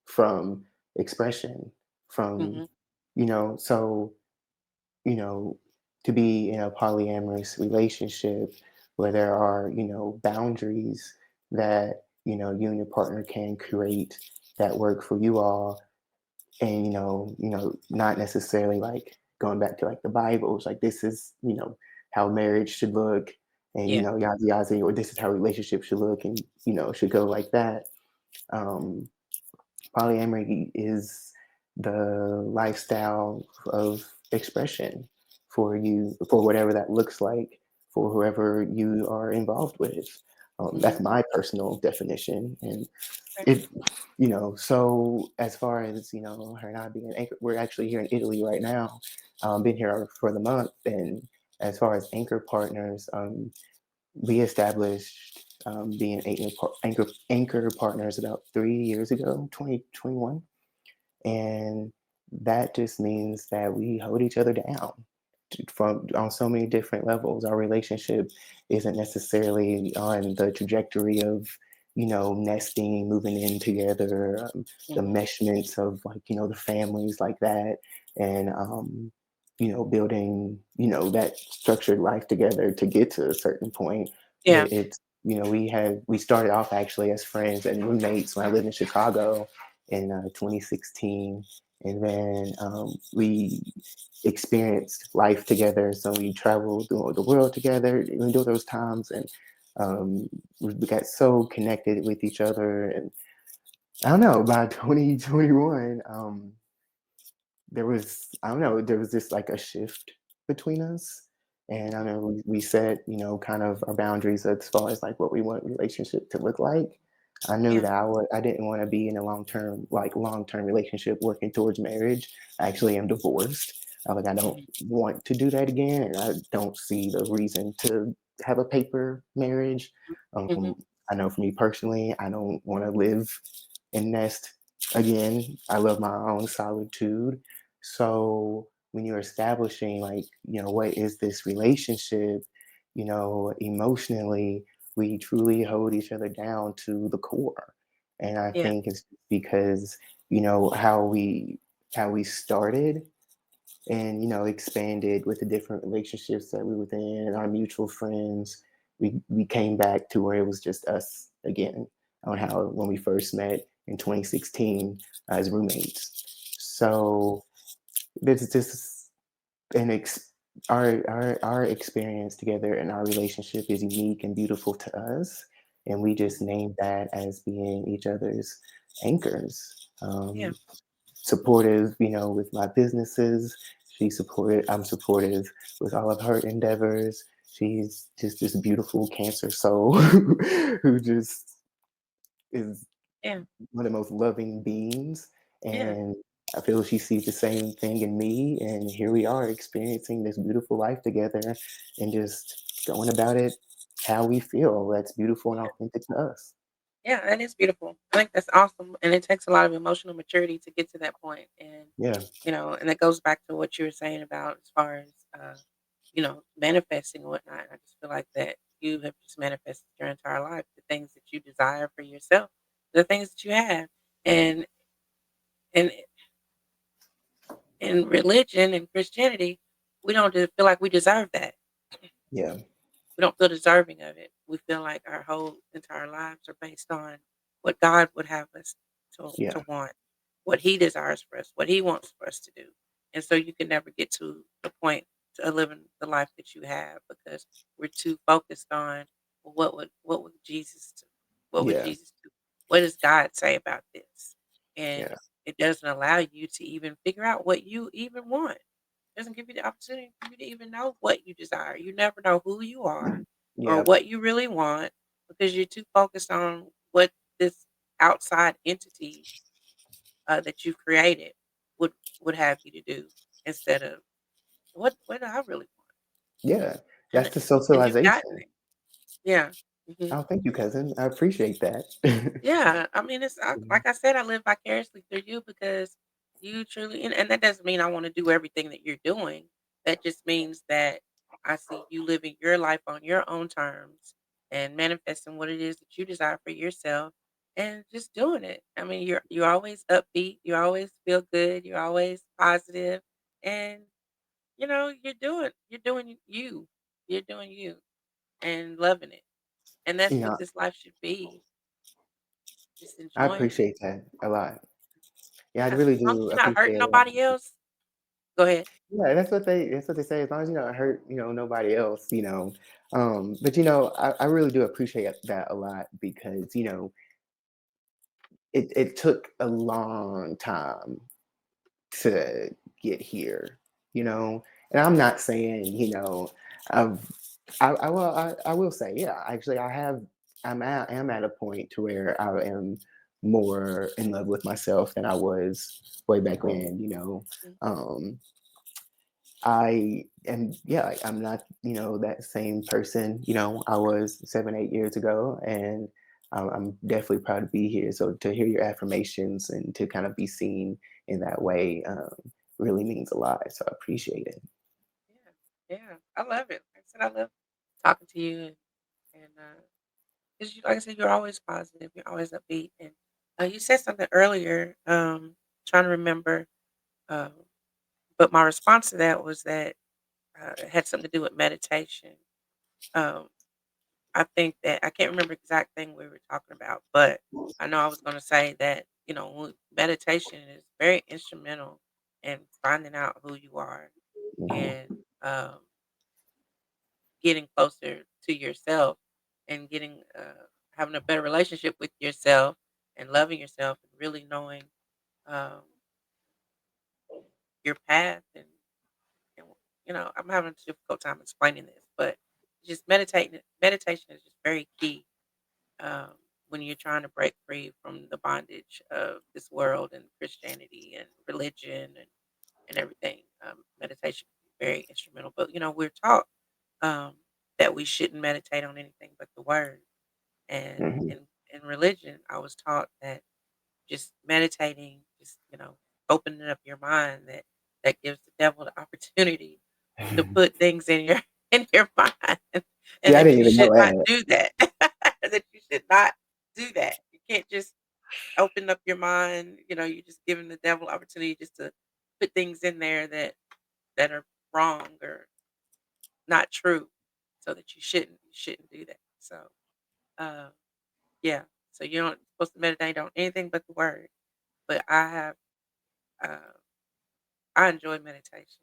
from expression, from, Mhm. so, you know, to be in a polyamorous relationship where there are, boundaries that, you and your partner can create that work for you all, and not necessarily like going back to like the Bibles, like this is how marriage should look, and Yeah. yada yada, or this is how relationships should look, and should go like that. Um, Polyamory is the lifestyle of expression for you, for whatever that looks like, for whoever you are involved with. That's Mhm. my personal definition, and Okay. it, so as far as, her and I being anchor, we're actually here in Italy right now. Been here for the month. And as far as anchor partners, we established being anchor partners about 3 years ago, 2021. And that just means that we hold each other down from on so many different levels. Our relationship isn't necessarily on the trajectory of nesting, moving in together, the Mhm. meshments of like the families like that, and building that structured life together to get to a certain point. Yeah. It's we started off actually as friends and roommates when I lived in Chicago in 2016, and then we experienced life together. So we traveled the world together during those times, and we got so connected with each other. And I don't know, by 2021, there was, I don't know, there was just like a shift between us. And I Mhm. know we set, kind of our boundaries as far as like what we want relationship to look like. I knew Yeah, that I didn't want to be in a long term relationship working towards marriage. I actually am divorced. I don't mhm, want to do that again, and I don't see the reason to have a paper marriage. mhm, I know for me personally, I don't want to live and nest again. I love my own solitude. So when you're establishing, like, what is this relationship, emotionally, we truly hold each other down to the core. And I yeah, think it's because, how we started and expanded with the different relationships that we were in and our mutual friends. We came back to where it was just us again, on how when we first met in 2016 as roommates. So this is just an our experience together and our relationship is unique and beautiful to us, and we just mhm, named that as being each other's anchors. yeah, Supportive, with my businesses. I'm supportive with all of her endeavors. She's just this beautiful cancer soul who just is yeah, one of the most loving beings. yeah, And I feel she sees the same thing in me. And here we are experiencing this beautiful life together and just going about it how we feel. That's beautiful and yeah, authentic to us. yeah, that is beautiful. I think that's awesome, and it takes a lot of emotional maturity to get to that point, and, Yeah. and it goes back to what you were saying about as far as, manifesting and whatnot. I just feel like that you have just manifested your entire life, the things that you desire for yourself, the things that you have, and and in religion and Christianity, we don't feel like we deserve that. Yeah. We don't feel deserving of it. We feel like our whole entire lives are based on what God would have us to Yeah. want, what He desires for us, what He wants for us to do. And so you can never get to the point of living the life that you have because we're too focused on, well, what would Jesus do? What would Yeah. Jesus do? What does God say about this? And Yeah. it doesn't allow you to even figure out what you even want. Doesn't give you the opportunity for you to even know what you desire. You never know who you are or Yeah. what you really want because you're too focused on what this outside entity that you've created would would have you to do instead of what do I really want? Yeah. And That's the and you've gotten socialization. it. Yeah. hmm Oh, thank you, cousin. I appreciate that. Yeah, I mean, like I said, I live vicariously through you because you truly, and that doesn't mean I want to do everything that you're doing. That just means that I see you living your life on your own terms and manifesting what it is that you desire for yourself and just doing it. I mean, you're always upbeat, you always feel good, you're always positive, and you're doing you. You're doing you and loving it. And that's you what know, this life should be. Just I enjoying it. appreciate that a lot. Yeah, I Yeah, as really long as do you're not hurting appreciate a lot. nobody else. Go ahead. Yeah, that's what they say. As long as you don't hurt, nobody else, But I really do appreciate that a lot because it took a long time to get here, you know. And I'm not saying, I've I will say, yeah, actually am at a point to where I am more in love with myself than I was way back then, Mm, Um, I am, yeah, like, I'm not, that same person, I was 7, 8 years ago. And I'm definitely proud to be here. So to hear your affirmations and to kind of be seen in that way really means a lot. So I appreciate it. yeah, yeah. I love it. Like I said, I love talking to you and 'cause like I said, you're always positive, you're always upbeat, and, you said something earlier, trying to remember, um, but my response to that was that, it had something to do with meditation. Um, I think that I can't remember the exact thing we were talking about, but I know I was gonna say that, meditation is very instrumental in finding out who you are Mhm. and, getting closer to yourself and having a better relationship with yourself and loving yourself and really knowing um, your path and I'm having a difficult time explaining this, but just meditating meditation is just very key um, when you're trying to break free from the bondage of this world and Christianity and religion and everything. Meditation can be very instrumental, but we're taught um, that we shouldn't meditate on anything but the word. And Hmm. in religion, I was taught that just meditating, just opening up your mind that gives the devil the opportunity to put things in your in your mind, and See, I that didn't you even know should not that. do that. That you should not do that. You can't just open up your mind. You're just giving the devil opportunity just to put things in there that are wrong or not true, so that you shouldn't do that. So, uh, yeah. So you don't supposed to meditate on anything but the word. But uh, I enjoy meditation,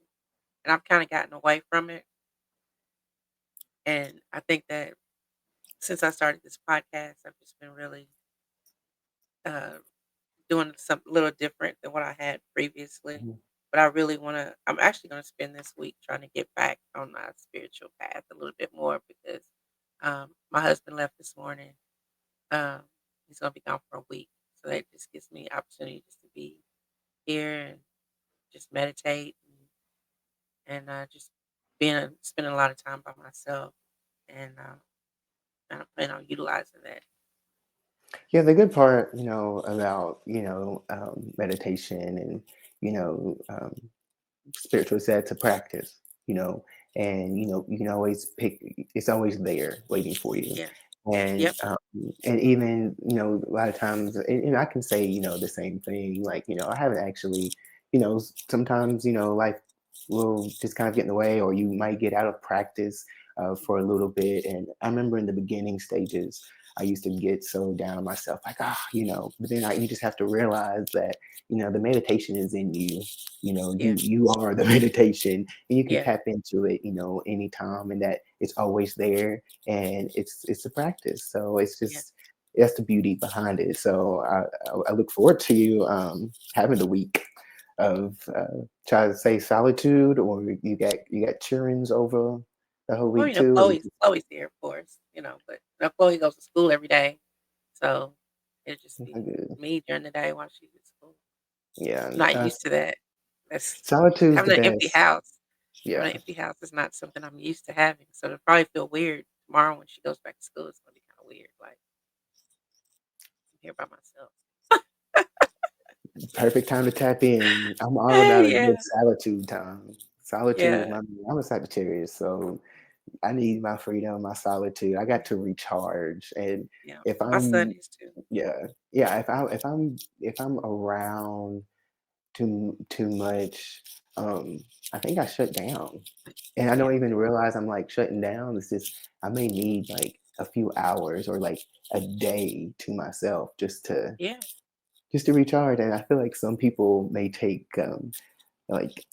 and I've kind of gotten away from it. And I think that since I started this podcast, I've just been really uh, doing something a little different than what I had previously. Mhm. But I really want to. I'm actually going to spend this week trying to get back on my spiritual path a little bit more because my husband left this morning. Um, he's going to be gone for a week, so that just gives me opportunity just to be here and just meditate and just being spending a lot of time by myself, and I plan on utilizing that. Yeah, the good part, about meditation and spiritual set to practice, you know, and you can always pick. It's always there waiting for you, Yeah. and Yep. and even a lot of times, and I can say the same thing. Like I haven't actually, sometimes life will just kind of get in the way, or you might get out of practice for a little bit. And I remember in the beginning stages, I used to get so down on myself, like but then you just have to realize that the meditation is in you. Yeah. You are the meditation, and you can Yeah. tap into it anytime, and that it's always there, and it's a practice. So it's Yeah. just that's the beauty behind it. So I look forward to you having the week of try to say solitude, or you got cheerings over the whole Well, week too, or you Chloe's here, of course, but Chloe goes to school every day, so it'll just be good. me during the day while she's at school. Yeah, I'm not used to that. That's solitude's the having an empty best. house. Having an Yeah. empty house is not something I'm used to having, so it'll probably feel weird tomorrow when she goes back to school. It's gonna be kind of weird, like I'm here by myself. Perfect time to tap in. I'm all about a Yeah, good solitude time. Solitude is yeah, my I'm a Sagittarius, so I need my freedom, my solitude. I got to recharge. And yeah. if My son I'm is too. yeah, yeah, if I'm around too much, I think I shut down. And I Yeah, don't even realize I'm like shutting down. It's just I may need like a few hours or like a day to myself yeah. just to recharge. And I feel like some people may take like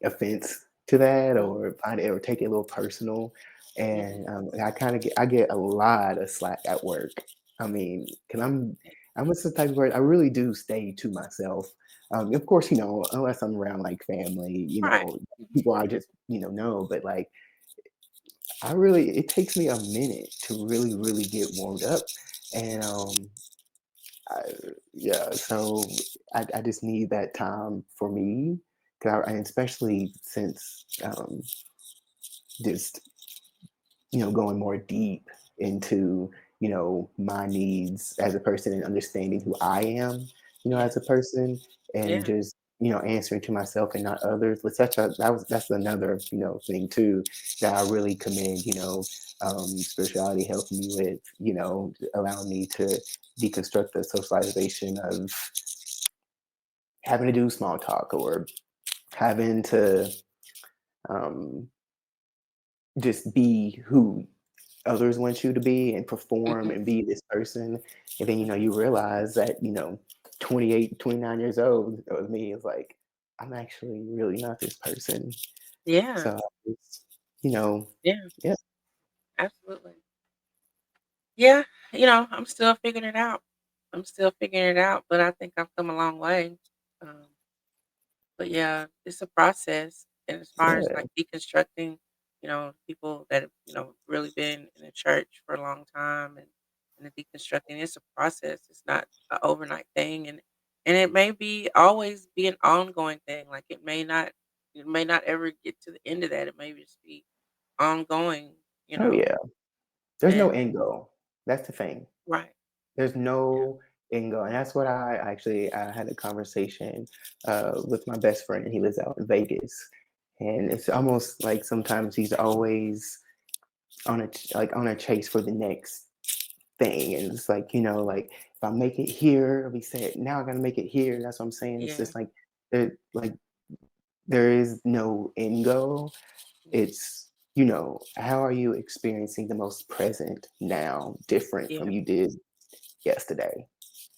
offense to that, Hmm. or find it, or take it a little personal. Hmm. And I get a lot of slack at work. I mean, because I'm just the type of person, I really do stay to myself. Of course, unless I'm around like family, Right. Hmm. people I just know. But like, I really, it takes me a minute to really really get warmed up. And I, yeah, so I just need that time for me, and especially since just going more deep into my needs as a person, and understanding who I am Yeah, as a person, and yeah, just answering to myself and not others. But that's another thing too, that I really commend spirituality helping me with, allowing me to deconstruct the socialization of having to do small talk, or having to um, just be who others want you to be, and perform hmm, and be this person. And then hmm, you realize that 28, 29 years old of me is like, I'm actually really not this person. yeah, So it's you know yeah. yeah. Absolutely. Yeah, I'm still figuring it out. I'm still figuring it out, but I think I've come a long way. Um, but yeah, it's a process. And as far as Yeah. like deconstructing, people that have, really been in the church for a long time and the deconstructing, it's a process. It's not an overnight thing. And it may be always be an ongoing thing. Like it may not ever get to the end of that. It may just be ongoing, Oh yeah. There's no and end goal. That's the thing. right. There's Yeah. no end goal, and that's what I had a conversation with my best friend, and he lives out in Vegas, and it's almost like sometimes he's always on a chase for the next thing, and it's like like if I make it here, we said now I gotta make it here. That's what I'm saying. It's Yeah. just like there is no end goal. Mhm. It's how are you experiencing the most present now, different Yeah. from you did yesterday?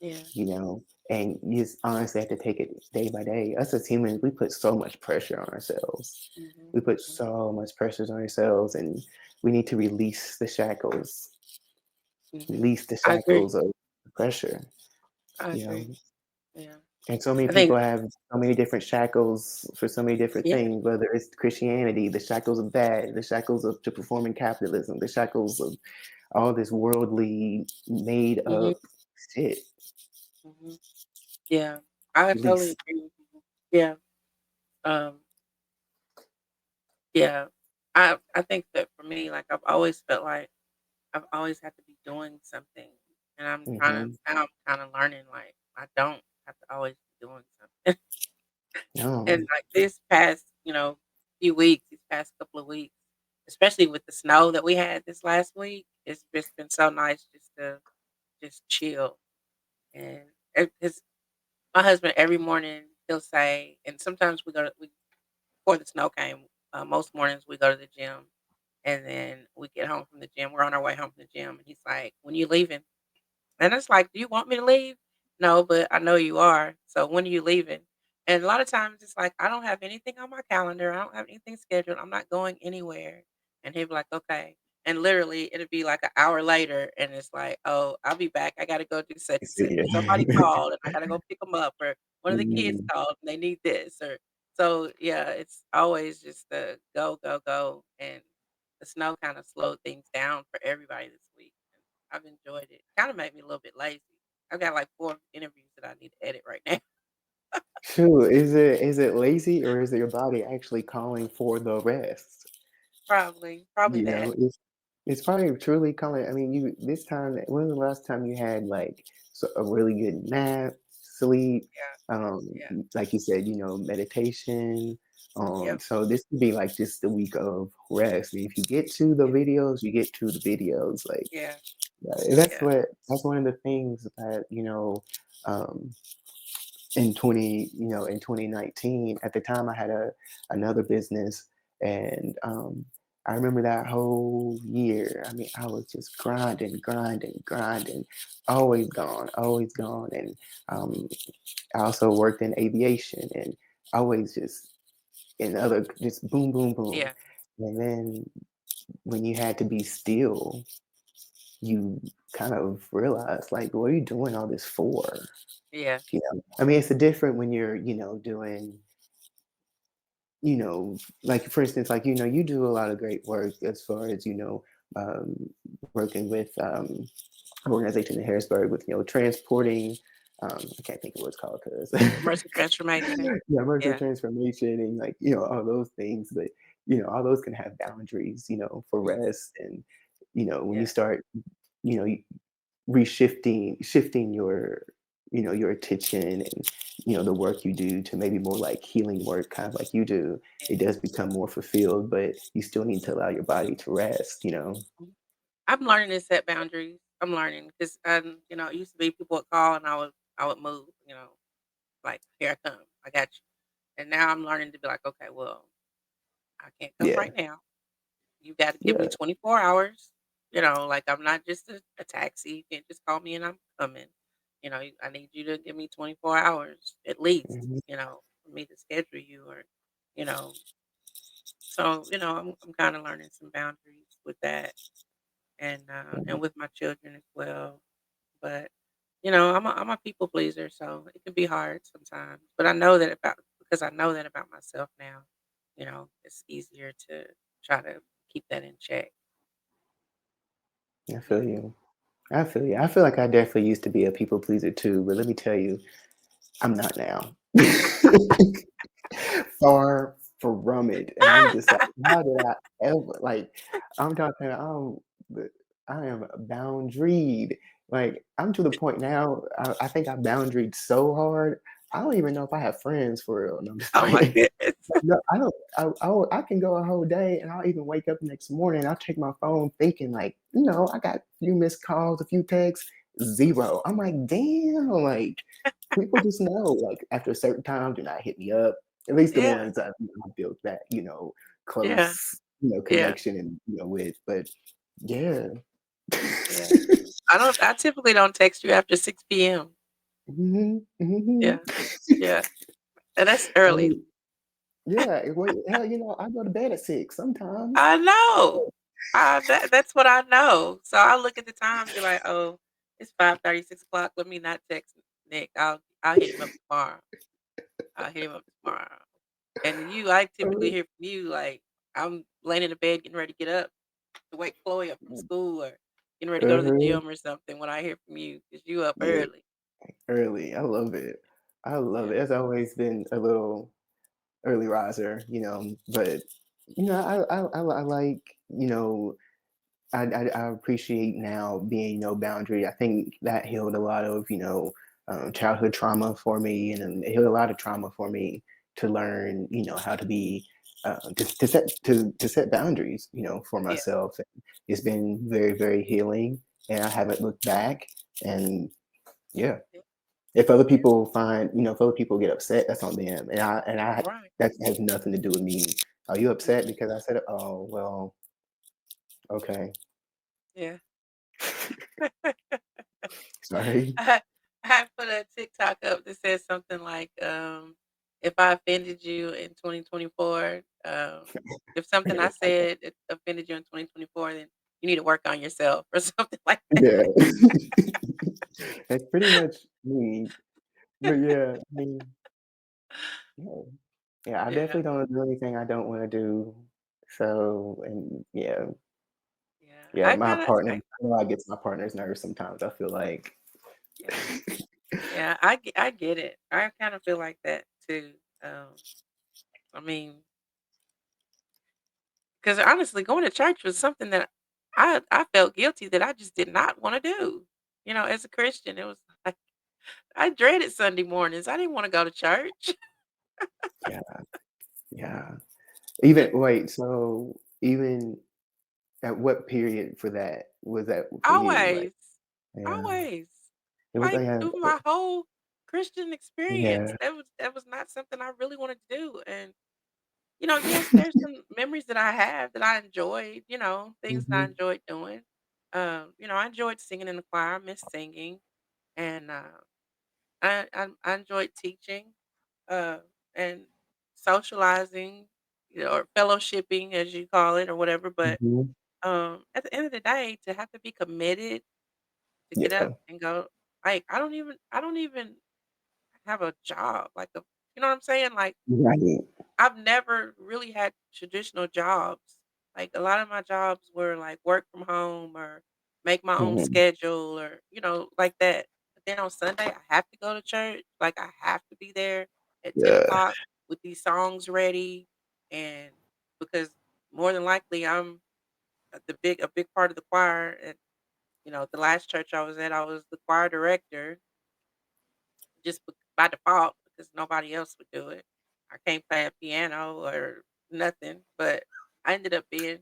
Yeah. you know, and you just honestly have to take it day by day. Us as humans, we put so much pressure on ourselves. Mhm. We put Mhm. so much pressure on ourselves, and we need to Mhm. release the I agree. shackles of pressure, I you know. agree. Yeah. And so many I think people have so many different shackles for so many different yeah. things, whether it's Christianity, the shackles of that, the shackles of to performing capitalism, the shackles of all this worldly made Mhm. up shit. Mhm. Yeah. I totally Release. agree with you. Yeah. Um, yeah. I think that for me, like I've always felt like I've always had to be doing something. And Hmm. I'm kinda learning like I don't have to always be doing something. No. And like this past, few weeks, these past couple of weeks, especially with the snow that we had this last week, it's just been so nice just to just chill. And it's my husband every morning he'll say, and sometimes we before the snow came, most mornings we go to the gym, and then we get home from the gym. We're on our way home from the gym, and he's like, "When you leaving?" And it's like, "Do you want me to leave?" "No, but I know you are. So when are you leaving?" And a lot of times it's like, I don't have anything on my calendar. I don't have anything scheduled. I'm not going anywhere. And he'd be like, "Okay." And literally it'd be like an hour later and it's like, "Oh, I'll be back. I gotta go do such and such. Somebody Yeah. called and I gotta go pick them up, or one of the kids Mhm. called and they need this, or so yeah, it's always just the go, go, go. And the snow kind of slowed things down for everybody this week. I've enjoyed it. Kinda made me a little bit lazy. I've got, like, 4 interviews that I need to edit right now. Shoot, is it lazy or is it your body actually calling for the rest? Probably that. It's probably truly calling. I mean, you this time. When was the last time you had like a really good nap, sleep? Yeah, Um, yeah, like you said, meditation. yep, So this could be like just the week of rest. If you get to the yeah, videos, you get to the videos. Like yeah, that's yeah, that's one of the things that in 2019 at the time I had another business, and I remember that whole year. I mean, I was just grinding, always gone. And um, I also worked in aviation, and always just in other just boom boom boom. yeah, And then when you had to be still, you kind of realize like, what are you doing all this for? yeah, I mean, it's a different when you're, doing, like for instance, like, you do a lot of great work as far as, um, working with an organization in Harrisburg with, transporting, I can't think of what it's called because commercial transformation. yeah, merger Yeah, transformation and like, all those things, but, all those can have boundaries, for mhm, rest. And, when you yeah, start, you know, shifting your attention and the work you do to maybe more like healing work, kind of like you do, yeah, it does become more fulfilled, but you still need to allow your body to rest. mhm. I'm learning to set boundaries. I'm learning 'cause, it used to be people would call and I would move, like, "Here I come. I got you." And now I'm learning to be like, "Okay, well, I can't come Yeah, right now. You gotta give me yeah. 24 hours." Like, I'm not just a taxi. You can't just call me and I'm coming. I need you to give me 24 hours at least, Mhm. for me to schedule you, or, you know. So, I'm kinda learning some boundaries with that and Yeah. with my children as well. But I'm a people pleaser, so it can be hard sometimes. But I know that about because I know that about myself now. It's easier to try to keep that in check. I feel Yeah. you. I feel you. I feel like I definitely used to be a people pleaser too, but let me tell you, I'm not now. Far from it. And I'm just like, how did I ever like I'm talking but I am boundaried. Like I'm to the point now, I think I boundaried so hard. I don't even know if I have friends for real. No, I'm just Oh my playing. goodness. No, I don't. I can go a whole day, and I'll even wake up the next morning. I'll check my phone, thinking like, I got a few missed calls, a few texts, zero. I'm like, damn, like people just know. Like after a certain time, do not hit me up. At least the Yeah. ones that I built that Yeah. close Yeah. connection and with. But yeah, Yeah. I typically don't text you after 6 p.m. hmm hmm Yeah. Yeah. And that's early. yeah. Wait, hell, I go to bed at 6 sometimes. I know. That's what I know. So I look at the time and be like, oh, it's 5:30, 6 o'clock. Let me not text Nick. I'll hit him up tomorrow. I'll hit him up tomorrow. And I typically hear from you like I'm laying in the bed getting ready to get up to wake Chloe up from school or getting ready to go to the Uh-huh. gym or something when I hear from you because you up Yeah. early. Early. I love it. I love Yeah. it. It's always been a little early riser, but I like, I appreciate now being no boundary. I think that healed a lot of, childhood trauma for me, and it healed a lot of trauma for me to learn, how to be to set boundaries, for Yeah. myself. It's been very, very healing, and I haven't looked back. And yeah, Yeah. if other Yeah. people if other people get upset, that's on them. And Right. that has nothing to do with me. Are you upset Mhm. because I said it? Oh, well, okay. Yeah. Sorry. I I put a TikTok up that says something like, if I offended you in 2024, if I something gotta I type that. said it offended you in 2024, then you need to work on yourself or something like that. Yeah. That's pretty much me. But yeah, I mean, yeah. Yeah, I Yeah, definitely don't do anything I don't want to do. So, and yeah, yeah. yeah, I my kinda partner, I I know I get to my partner's nerves sometimes. I feel like, yeah. Yeah, I get it. I kinda feel like that too. I mean, because honestly, going to church was something that I felt guilty that I just did not wanna do. As a Christian, it was like I dreaded Sunday mornings. I didn't wanna go to church. yeah, yeah. Even, wait, so even at what period for that was that for you? Like, Always. yeah, Always. it was Like, like, through my whole Christian experience, yeah, that was not something I really wanted to do, and, yes, there's some memories that I have that I enjoyed, things that I hmm enjoyed doing. I enjoyed singing in the choir, I miss singing, and, I enjoyed teaching, uh, and socializing, or fellowshipping, as you call it, or whatever, but, hmm at the end of the day, to have to be committed to get up yeah, and go like, I don't even have a job, like, you know what I'm saying? Like, right. I've never really had traditional jobs. Like, a lot of my jobs were, like, work from home or make my own Mhm. schedule or, like that. But then on Sunday, I have to go to church. Like, I have to be there at 10 Yeah, o'clock with these songs ready, and because more than likely, I'm a big part of the choir at, the last church I was at, I was the choir director just by default because nobody else would do it. I can't play a piano or nothing, but I ended up being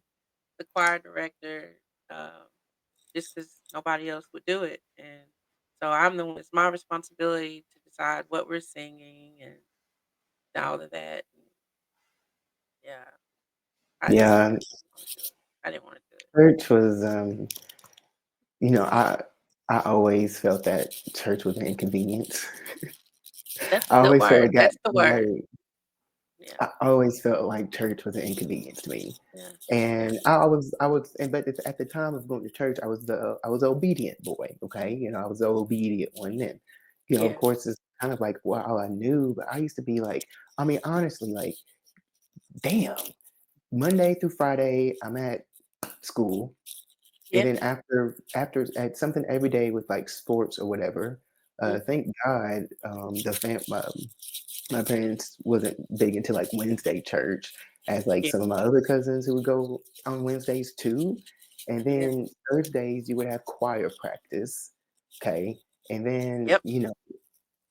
the choir director um, just because nobody else would do it. And so I'm the one, it's my responsibility to decide what we're singing and all of that. And yeah, I just yeah. didn't want to do it. I didn't want to do it. Church was, you know, I I always felt that church was an inconvenience. That's I the always felt word. like that, That's the word. right? Yeah. I always felt like church was an inconvenience to me. Yeah. Yeah. And I was, and but at the time of going to church, I was the obedient boy. Okay, I was the obedient one then. Of Yeah. course, it's kind of like, wow, I knew, but I used to be like, I mean, honestly, like, damn, Monday through Friday, I'm at school, and Yeah. then after at something every day with like sports or whatever. Mhm. Thank God, my parents wasn't big into like Wednesday church, as like Yeah. some of my other cousins who would go on Wednesdays too. And Yeah. then Thursdays you would have choir practice. Okay. And then, Yep.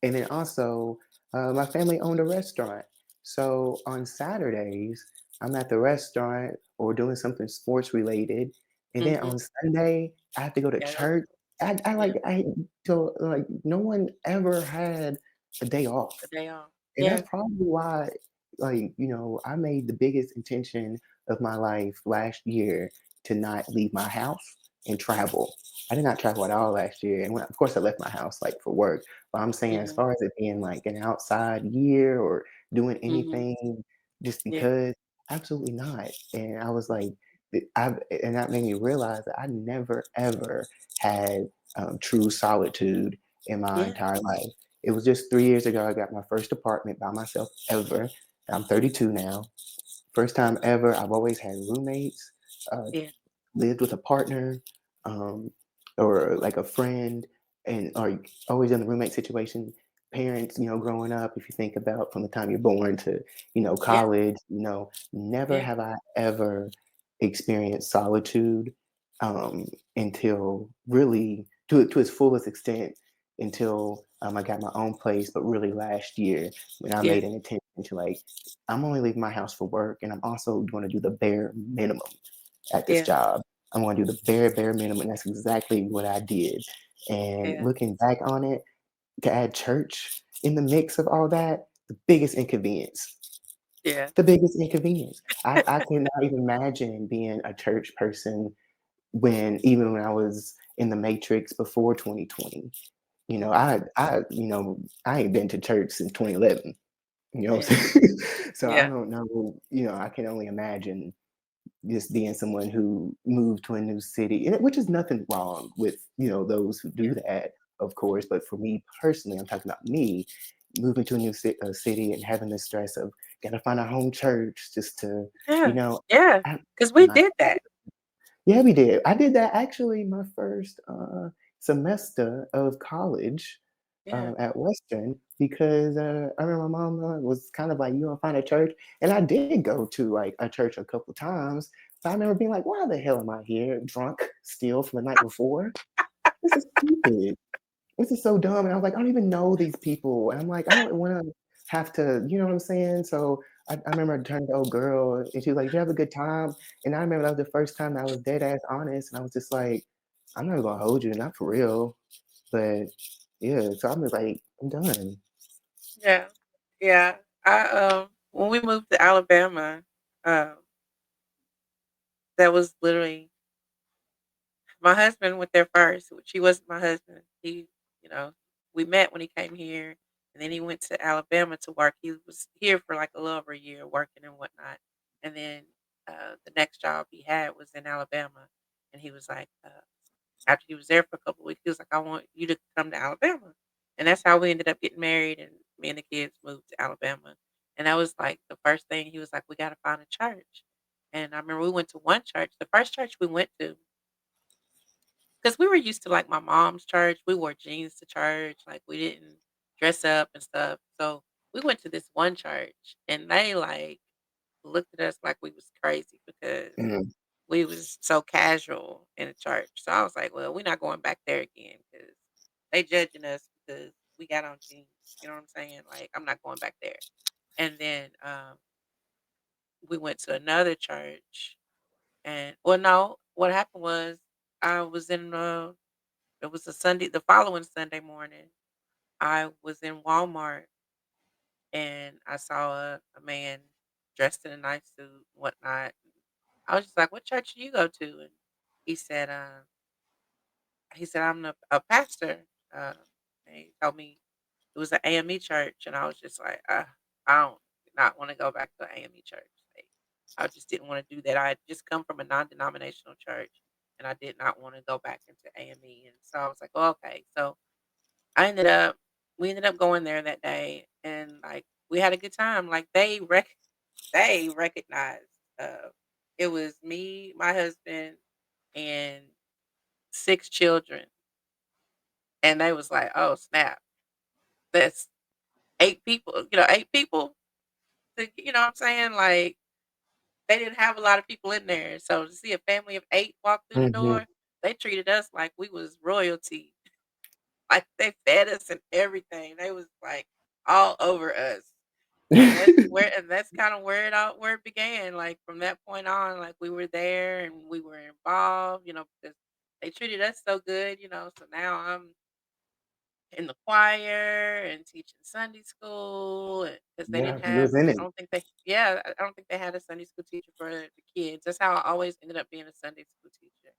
and then also, my family owned a restaurant. So on Saturdays, I'm at the restaurant or doing something sports related. And then Mhm. on Sunday, I have to go to Yeah, go church. I yeah, like, so like, no one ever had a day the off. day off. And Yeah. that's probably why, like, I made the biggest intention of my life last year to not leave my house and travel. I did not travel at all last year. And of course, I left my house like for work. But I'm saying, as Mhm. far as it being like an outside year or doing Mhm. anything just Yeah. because, absolutely not. And I was like, and that made me realize that I never ever had true solitude in my Yeah. entire life. It was just 3 years ago I got my first apartment by myself ever. I'm 32 now. First time ever. I've always had roommates, uh, Yeah. lived with a partner, um, or like a friend, and or always in the roommate situation. Parents, growing up, if you think about from the time you're born to, Yeah. college, never Yeah. have I ever experienced solitude, until really to its fullest extent until I got my own place, but really last year when I Yeah. made an intention to like, I'm only leaving my house for work, and I'm also going to do the bare minimum at this Yeah. job. I'm going to do the bare minimum, and that's exactly what I did. And Yeah. looking back on it, to add church in the mix of all that, the biggest inconvenience. Yeah. The biggest inconvenience. I cannot even imagine being a church person even when I was in the matrix before 2020. Mhm. I ain't been to church since 2011. You know what I'm Yeah. saying? So I Yeah. don't know. I can only imagine just being someone who moved to a new city, which is nothing wrong with those who do Yeah. that, of course. Mhm. But for me personally, I'm talking about me moving to a new city and having the stress of gotta find a home church just to, you Yeah. know, Yeah. I'm 'Cause we not. did that. Yeah, we did. I did that actually my first semester of college Yeah. at Western because I remember my mom was kind of like, "You want to find a church?" And I did go to like a church a couple times, but I remember being like, "Why the hell am I here, drunk still from the night before? This is stupid. This is so dumb." And I was like, "I don't even know these people," and I'm like, "I don't want to have to," you know what I'm saying? So I remember I turned to the old girl, and she was like, "Did you have a good time?" And I remember that was the first time that I was dead ass honest, and I was just like, "I'm not gonna hold you, not for real." But yeah, so I'm just like, I'm done. Yeah. Yeah. When we moved to Alabama, um, that was literally my husband went there first, which he wasn't my husband. You know, we met when he came here, and then he went to Alabama to work. He was here for like a little over a year working and whatnot. And then the next job he had was in Alabama. And he was like, after he was there for a couple of weeks, he was like, I want you to come to Alabama. And that's how we ended up getting married. And me and the kids moved to Alabama. And that was like the first thing he was like, we got to find a church. And I remember we went to one church. The first church we went to, because we were used to, like, my mom's church, we wore jeans to church, like, we didn't dress up and stuff, so we went to this one church, and they, like, looked at us like we was crazy because Mm, we was so casual in the church, so I was like, "Well, we're not going back there again because they judging us because we got on jeans," you know what I'm saying? Like, I'm not going back there, and then, we went to another church, and well, no, what happened was I was in, it was a Sunday the following Sunday morning, I was in Walmart and I saw a man dressed in a nice suit, whatnot. I was just like, "What church do you go to?" And he said, he said, "I'm a pastor." And he told me it was an AME church, and I was just like, I don't." not want to go back to AME church. Like, I just didn't want to do that. I had just come from a non-denominational church, and I did not want to go back into AME. And so I was like, oh, okay. So I ended up, we ended up going there that day, and like we had a good time. Like they recognized. Uh, it was me, my husband, and 6 children, and they was like, "Oh snap, that's 8 people." 8 people. You know what I'm saying? Like they didn't have a lot of people in there, so to see a family of 8 walk through the Mhm. door, they treated us like we was royalty. Like they fed us and everything. They was like all over us. And that's kind of where it began. Like from that point on, like we were there and we were involved, because they treated us so good, so now I'm in the choir and teaching Sunday school because they Yeah, didn't you have was in I it. don't think they yeah, I don't think they had a Sunday school teacher for the kids. That's how I always ended up being a Sunday school teacher.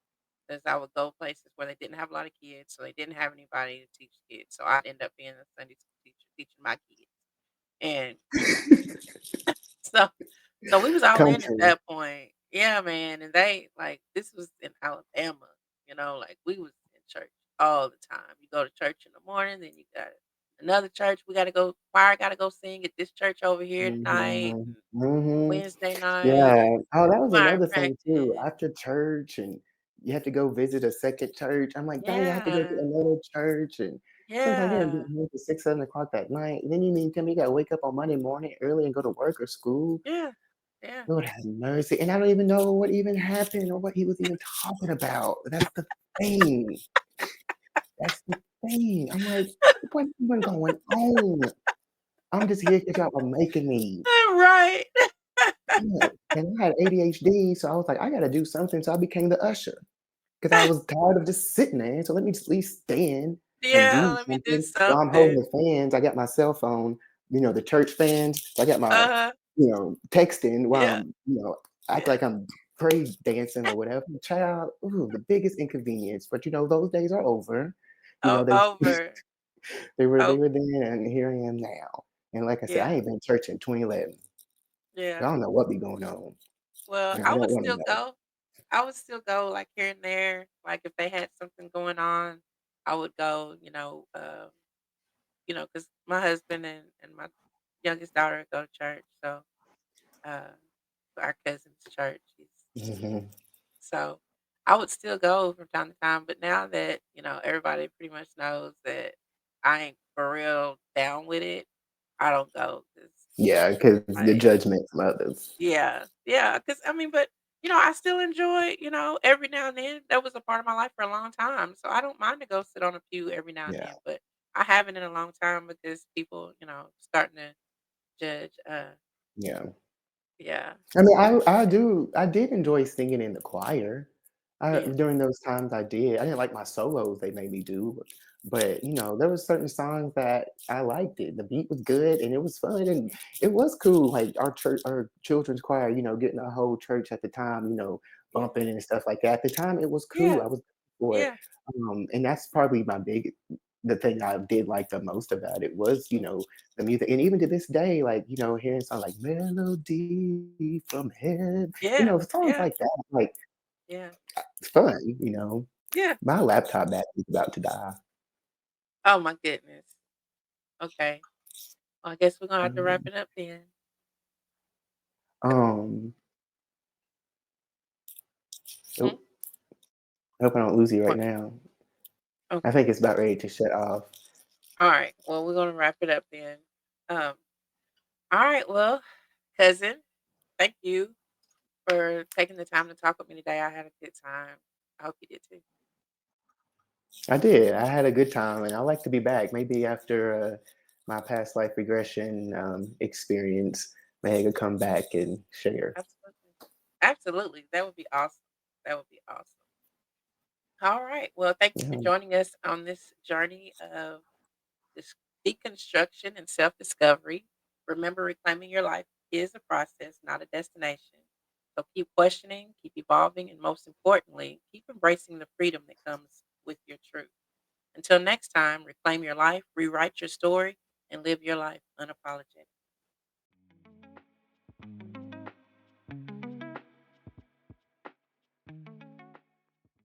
Because I would go places where they didn't have a lot of kids, so they didn't have anybody to teach kids. So I'd end up being a Sunday school teacher teaching my kids. And so we was all Come in at true. that point. Yeah, man. And they like this was in Alabama, like we was in church all the time. You go to church in the morning, then you got another church. We gotta go choir gotta go sing at this church over here tonight, Mhm. and Mhm. Wednesday night, and Yeah. Oh, that was choir another thing too. practice. After church and you had to go visit a second church. I'm like, dang, I have to go to Yeah. another church. And sometimes you're Yeah. getting home to 6, 7 o'clock that night. And then you mean tell me you gotta wake up on Monday morning early and go to work or school. Yeah. Yeah. Lord have mercy. And I don't even know what even happened or what he was even talking about. That's the thing. That's the thing. I'm like, what even going on? I'm just here because y'all are making me. Right. Yeah, and I had ADHD, so I was like, "I gotta do something," so I became the usher because I was tired of just sitting there, so let me just at least stand and Yeah, do let me do something. While I'm holding something. the fans, I got my cell phone, the church fans, so I got my, Uh-huh. texting while Yeah. I'm, act Yeah. like I'm praise dancing or whatever. Child, ooh, the biggest inconvenience, but, those days are over. Oh, They over. they were Over. there, and here I am now, and like I said, I Yeah. ain't been to church in 2011. I Yeah. don't know what be going on, Well, and I I don't would wanna still know. go. I would still go like here and there. Like if they had something going on, I would go, because my husband and my youngest daughter go to church. So uh our cousin's church. Mhm. So I would still go from time to time. But now that, everybody pretty much knows that I ain't for real down with it, I don't go. Cause Yeah, because the like judgment from others. yeah, yeah, because I mean, but I still enjoy, every now and then. That was a part of my life for a long time, so I don't mind to go sit on a pew every now and Yeah, then. But I haven't in a long time because people, starting to judge. yeah. Yeah, I mean, I did enjoy singing in the choir. yeah, During those times I did. I didn't like my solos they made me do, but, there was certain songs that I liked it. The beat was good and it was fun and it was cool, like, our children's choir, getting a whole church at the time, yeah, bumping and stuff like that. At the time, it was cool. yeah, I was for it. yeah, And that's probably the thing I did like the most about it was, the music. And even to this day, like, hearing songs like Melody from Heaven, yeah, songs like yeah, that, like, yeah, it's fun, yeah. My laptop battery's about to die. Oh my goodness. Okay, well, I guess we're gonna have to wrap Mm, it up then. um, Hmm? oh, I hope I don't lose you right What? now. I Okay. think it's about ready to shut off. All right. Well, we're gonna wrap it up then. Um. All right. Well, cousin, thank you for taking the time to talk with me today. I had a good time. I hope you did too. I did. I had a good time, and I like to be back. Maybe after my past life regression experience, maybe I could come back and share. Absolutely. Absolutely. That would be awesome. That would be awesome. All right. Well, thank you for Yeah. joining us on this journey of this deconstruction and self discovery. Remember, reclaiming your life is a process, not a destination. So keep questioning, keep evolving, and most importantly, keep embracing the freedom that comes with your truth. Until next time, reclaim your life, rewrite your story, and live your life unapologetic.